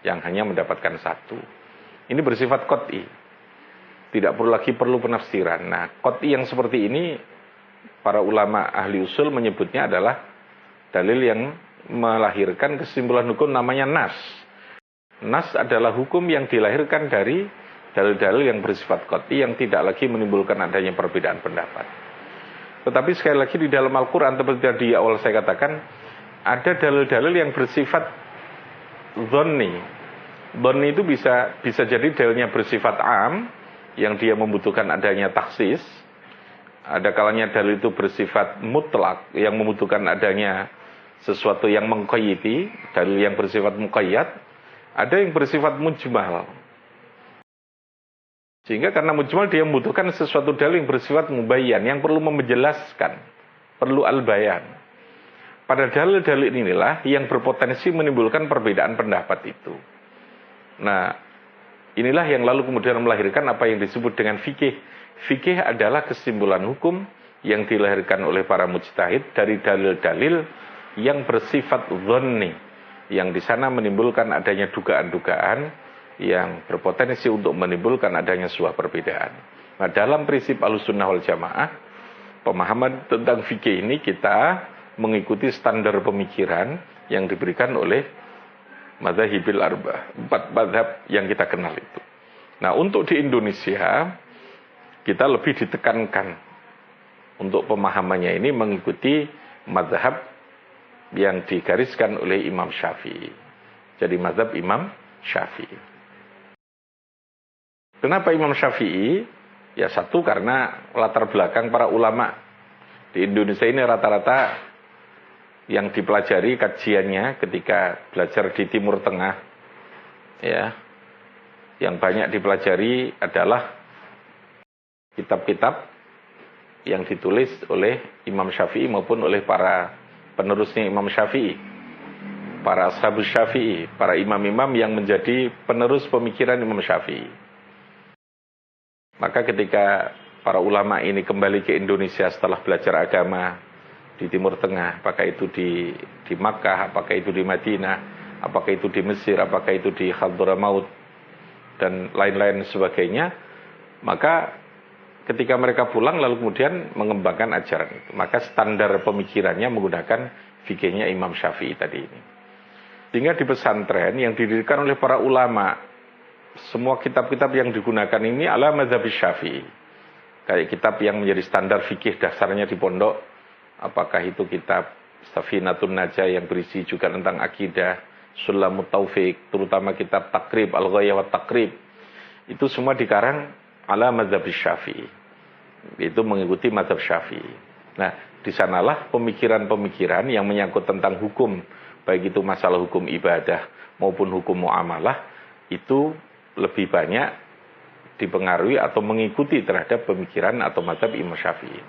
yang hanya mendapatkan 1. Ini bersifat qat'i. Tidak perlu penafsiran. Nah, qat'i yang seperti ini para ulama ahli usul menyebutnya adalah dalil yang melahirkan kesimpulan hukum namanya nas. Nas adalah hukum yang dilahirkan dari dalil-dalil yang bersifat qat'i yang tidak lagi menimbulkan adanya perbedaan pendapat. Tetapi sekali lagi di dalam Al-Quran, seperti di awal saya katakan, ada dalil-dalil yang bersifat dhonni. Dhonni itu bisa jadi dalilnya bersifat am, yang dia membutuhkan adanya taksis. Ada kalanya dalil itu bersifat mutlak, yang membutuhkan adanya sesuatu yang mengqayyidi, dalil yang bersifat muqayyad. Ada yang bersifat mujmal. Sehingga karena mujmal dia membutuhkan sesuatu dalil yang bersifat mubayyan, yang perlu menjelaskan, perlu al-bayan. Pada dalil-dalil inilah yang berpotensi menimbulkan perbedaan pendapat itu. Nah, inilah yang lalu kemudian melahirkan apa yang disebut dengan fikih. Fikih adalah kesimpulan hukum yang dilahirkan oleh para mujtahid dari dalil-dalil yang bersifat dhonni, yang di sana menimbulkan adanya dugaan-dugaan yang berpotensi untuk menimbulkan adanya sebuah perbedaan. Nah, dalam prinsip Ahlussunnah wal Jamaah, pemahaman tentang fikih ini kita mengikuti standar pemikiran yang diberikan oleh madzahibil arba'ah, 4 mazhab yang kita kenal itu. Nah, untuk di Indonesia kita lebih ditekankan untuk pemahamannya ini mengikuti mazhab yang digariskan oleh Imam Syafi'i. Jadi mazhab Imam Syafi'i. Kenapa Imam Syafi'i? Ya satu karena latar belakang para ulama di Indonesia ini rata-rata yang dipelajari kajiannya ketika belajar di Timur Tengah, ya, yang banyak dipelajari adalah kitab-kitab yang ditulis oleh Imam Syafi'i maupun oleh para penerusnya Imam Syafi'i, para ashabus Syafi'i, para imam-imam yang menjadi penerus pemikiran Imam Syafi'i. Maka ketika para ulama ini kembali ke Indonesia setelah belajar agama di Timur Tengah, apakah itu di Makkah, apakah itu di Madinah, apakah itu di Mesir, apakah itu di Hadramaut, dan lain-lain sebagainya, maka ketika mereka pulang lalu kemudian mengembangkan ajaran itu, maka standar pemikirannya menggunakan fikihnya Imam Syafi'i tadi ini. Sehingga di pesantren yang didirikan oleh para ulama, semua kitab-kitab yang digunakan ini ala mazhab Syafi'i. Kayak kitab yang menjadi standar fikih dasarnya di pondok, apakah itu kitab Safinatun Najah yang berisi juga tentang akidah, Sulamut Taufiq, terutama kitab Takrib, Al-Ghayah wa Takrib, itu semua dikarang ala mazhab Syafi'i. itu mengikuti mazhab Syafi'i. Nah, di sanalah pemikiran-pemikiran yang menyangkut tentang hukum, baik itu masalah hukum ibadah maupun hukum muamalah, itu lebih banyak dipengaruhi atau mengikuti terhadap pemikiran atau mazhab Imam Syafi'i.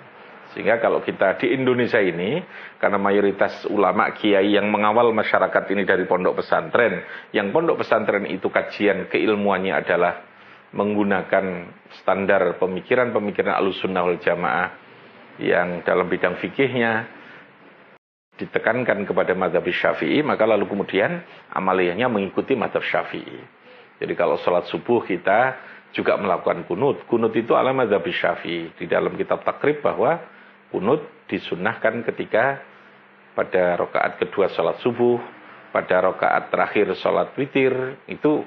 Sehingga kalau kita di Indonesia ini, karena mayoritas ulama kiai yang mengawal masyarakat ini dari pondok pesantren, yang pondok pesantren itu kajian keilmuannya adalah menggunakan standar pemikiran-pemikiran Ahlussunnah wal Jamaah yang dalam bidang fikihnya ditekankan kepada mazhab Syafi'i, maka lalu kemudian amaliyahnya mengikuti mazhab Syafi'i. Jadi kalau sholat subuh kita juga melakukan kunut. Kunut itu ala mazhab Syafi'i. Di dalam kitab takrib bahwa kunut disunnahkan ketika pada rakaat kedua sholat subuh, pada rakaat terakhir sholat witir, itu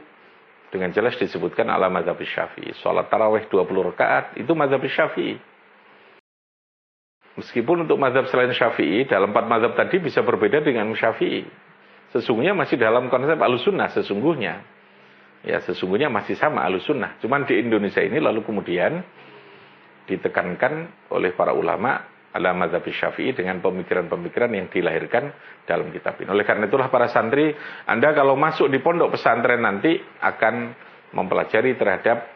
dengan jelas disebutkan ala mazhab Syafi'i. Sholat tarawih 20 rakaat itu mazhab Syafi'i. Meskipun untuk mazhab selain Syafi'i, dalam 4 mazhab tadi bisa berbeda dengan Syafi'i. Sesungguhnya masih dalam konsep Ahlussunnah sesungguhnya. Ya, sesungguhnya masih sama Ahlussunnah. Cuman di Indonesia ini lalu kemudian ditekankan oleh para ulama ala mazhab Syafi'i dengan pemikiran-pemikiran yang dilahirkan dalam kitab ini. Oleh karena itulah para santri, Anda kalau masuk di pondok pesantren nanti akan mempelajari terhadap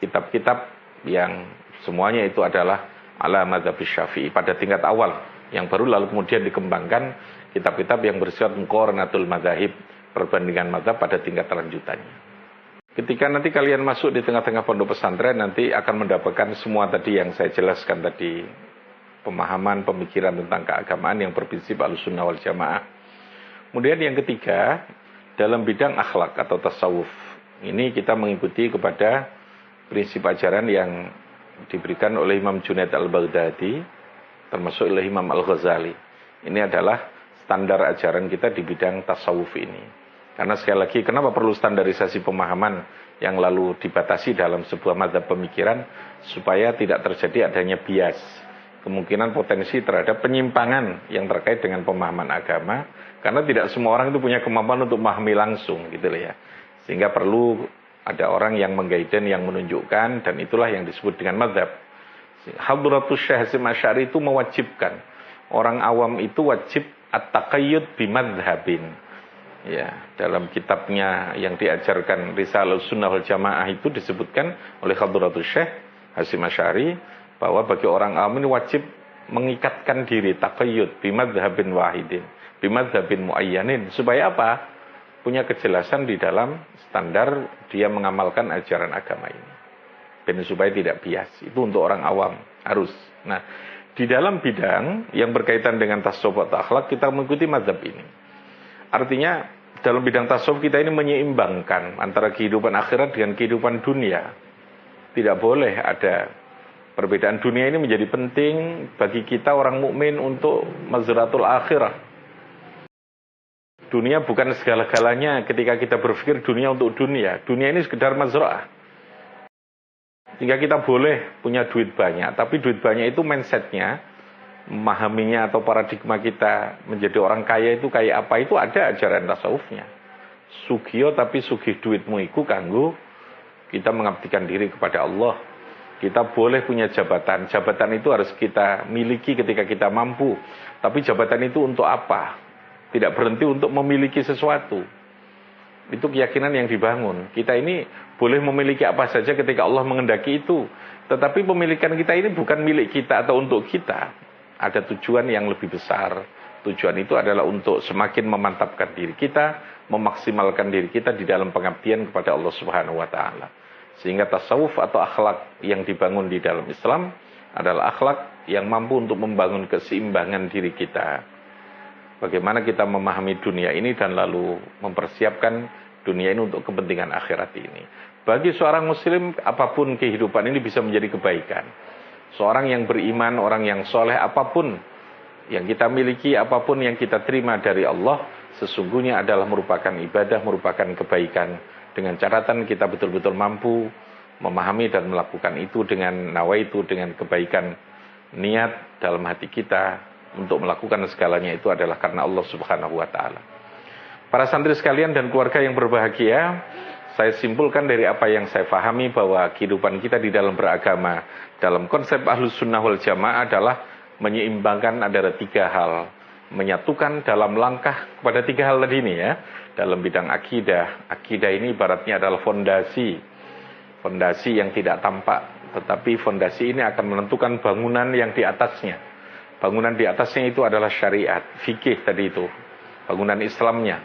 kitab-kitab yang semuanya itu adalah ala mazhab Syafi'i pada tingkat awal, yang baru lalu kemudian dikembangkan kitab-kitab yang bersifat muqaranatul madzahib, perbandingan mazhab pada tingkat lanjutannya. Ketika nanti kalian masuk di tengah-tengah pondok pesantren, nanti akan mendapatkan semua tadi yang saya jelaskan tadi, pemahaman, pemikiran tentang keagamaan yang berprinsip Ahlussunnah wal Jamaah. Kemudian yang ketiga, dalam bidang akhlak atau tasawuf, ini kita mengikuti kepada prinsip ajaran yang diberikan oleh Imam Junaid al-Baghdadi, termasuk oleh Imam Al-Ghazali. Ini adalah standar ajaran kita di bidang tasawuf ini. Karena sekali lagi, kenapa perlu standarisasi pemahaman yang lalu dibatasi dalam sebuah mazhab pemikiran, supaya tidak terjadi adanya bias, kemungkinan potensi terhadap penyimpangan yang terkait dengan pemahaman agama, karena tidak semua orang itu punya kemampuan untuk memahami langsung, gitu loh ya. Sehingga perlu ada orang yang menggaiden, yang menunjukkan, dan itulah yang disebut dengan mazhab. Hadratus Syekh Hasyim Asy'ari itu mewajibkan orang awam itu wajib at-taqayyud bimadhabin. Ya, dalam kitabnya yang diajarkan Risalah Sunnah wal Jamaah itu disebutkan oleh Hadratus Syekh Hasyim Asy'ari bahwa bagi orang awam ini wajib mengikatkan diri taqayyud bimadhabin wahidin, bimadhabin muayyanin, supaya apa? Punya kejelasan di dalam standar dia mengamalkan ajaran agama ini. Dan supaya tidak bias. Itu untuk orang awam harus. Nah, di dalam bidang yang berkaitan dengan tasawuf atau akhlak, kita mengikuti mazhab ini. Artinya dalam bidang tasawuf kita ini menyeimbangkan antara kehidupan akhirat dengan kehidupan dunia. Tidak boleh ada perbedaan. Dunia ini menjadi penting bagi kita orang mukmin untuk mazratul akhirah. Dunia bukan segala-galanya ketika kita berpikir dunia untuk dunia. Dunia ini sekedar mazra'ah. Sehingga kita boleh punya duit banyak, tapi duit banyak itu mindsetnya, memahaminya atau paradigma kita menjadi orang kaya itu kayak apa, itu ada ajaran tasawufnya. Sugio tapi sugih duitmu iku kanggo kita mengabdikan diri kepada Allah. Kita boleh punya jabatan. Jabatan itu harus kita miliki ketika kita mampu. Tapi jabatan itu untuk apa? Tidak berhenti untuk memiliki sesuatu. Itu keyakinan yang dibangun. Kita ini boleh memiliki apa saja ketika Allah mengendaki itu. Tetapi pemilikan kita ini bukan milik kita atau untuk kita. Ada tujuan yang lebih besar. Tujuan itu adalah untuk semakin memantapkan diri kita, memaksimalkan diri kita di dalam pengabdian kepada Allah Subhanahu wa taala. Sehingga tasawuf atau akhlak yang dibangun di dalam Islam adalah akhlak yang mampu untuk membangun keseimbangan diri kita. Bagaimana kita memahami dunia ini dan lalu mempersiapkan dunia ini untuk kepentingan akhirat ini. Bagi seorang muslim, apapun kehidupan ini bisa menjadi kebaikan. Seorang yang beriman, orang yang soleh, apapun yang kita miliki, apapun yang kita terima dari Allah, sesungguhnya adalah merupakan ibadah, merupakan kebaikan. Dengan catatan kita betul-betul mampu memahami dan melakukan itu dengan nawaitu, dengan kebaikan niat dalam hati kita untuk melakukan segalanya itu adalah karena Allah Subhanahu wa taala. Para santri sekalian dan keluarga yang berbahagia, Saya simpulkan dari apa yang saya pahami bahwa kehidupan kita di dalam beragama, dalam konsep Ahlus Sunnah wal Jamaah adalah menyeimbangkan antara 3 hal. Menyatukan dalam langkah kepada 3 hal tadi ini ya. Dalam bidang akidah. Akidah ini ibaratnya adalah fondasi. Fondasi yang tidak tampak. Tetapi fondasi ini akan menentukan bangunan yang di atasnya. Bangunan di atasnya itu adalah syariat, fikih tadi itu. Bangunan Islamnya.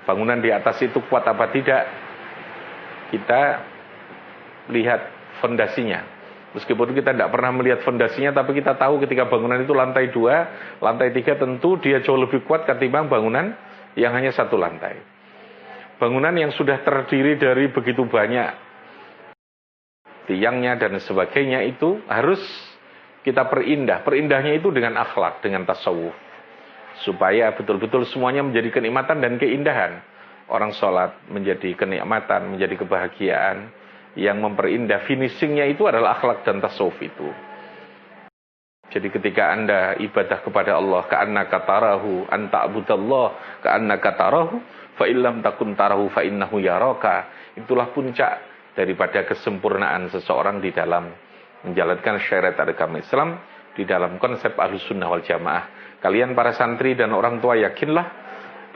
Bangunan di atas itu kuat apa tidak, kita lihat fondasinya. Meskipun kita tidak pernah melihat fondasinya, tapi kita tahu ketika bangunan itu lantai 2, lantai 3 tentu dia jauh lebih kuat ketimbang bangunan yang hanya 1 lantai. Bangunan yang sudah terdiri dari begitu banyak tiangnya dan sebagainya itu harus kita perindah. Perindahnya itu dengan akhlak, dengan tasawuf. Supaya betul-betul semuanya menjadi kenikmatan dan keindahan. Orang sholat menjadi kenikmatan, menjadi kebahagiaan. Yang memperindah finishingnya itu adalah akhlak dan tasawuf itu. Jadi ketika Anda ibadah kepada Allah, ka'annaka tarahu, anta abudallah, ka'annaka tarahu, fa'illam takun tarahu, fa'innahu yaraka. Itulah puncak daripada kesempurnaan seseorang di dalam menjalankan syariat agama Islam, di dalam konsep Ahlus Sunnah wal Jamaah. Kalian para santri dan orang tua yakinlah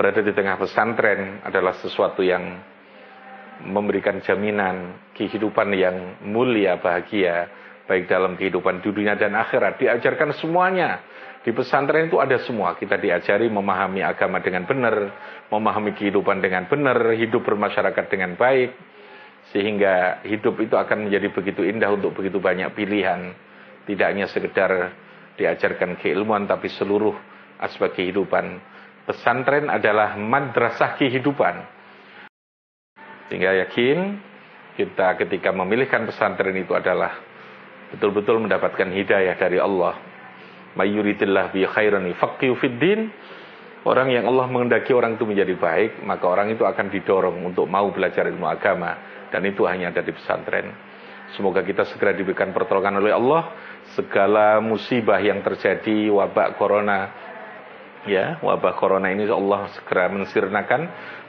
berada di tengah pesantren adalah sesuatu yang memberikan jaminan kehidupan yang mulia, bahagia, baik dalam kehidupan dunia dan akhirat. Diajarkan semuanya. Di pesantren itu ada semua. Kita diajari memahami agama dengan benar, memahami kehidupan dengan benar, hidup bermasyarakat dengan baik, sehingga hidup itu akan menjadi begitu indah untuk begitu banyak pilihan. Tidak hanya sekedar diajarkan keilmuan, tapi seluruh aspek kehidupan. Pesantren adalah madrasah kehidupan. Sehingga yakin kita ketika memilihkan pesantren itu adalah betul-betul mendapatkan hidayah dari Allah. May yuridillah bi khairan yufaqihu fid din. Orang yang Allah menghendaki orang itu menjadi baik, maka orang itu akan didorong untuk mau belajar ilmu agama, dan itu hanya ada di pesantren. Semoga kita segera diberikan pertolongan oleh Allah. Segala musibah yang terjadi, wabah corona, ya, wabah corona ini Allah segera mensirnakan.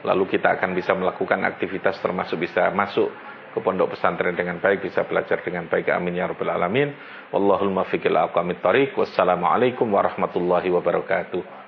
Lalu kita akan bisa melakukan aktivitas, termasuk bisa masuk ke pondok pesantren dengan baik, bisa belajar dengan baik. Amin ya rabbal alamin. Wallahul muwaffiq ila aqwamit thariq. Wassalamualaikum warahmatullahi wabarakatuh.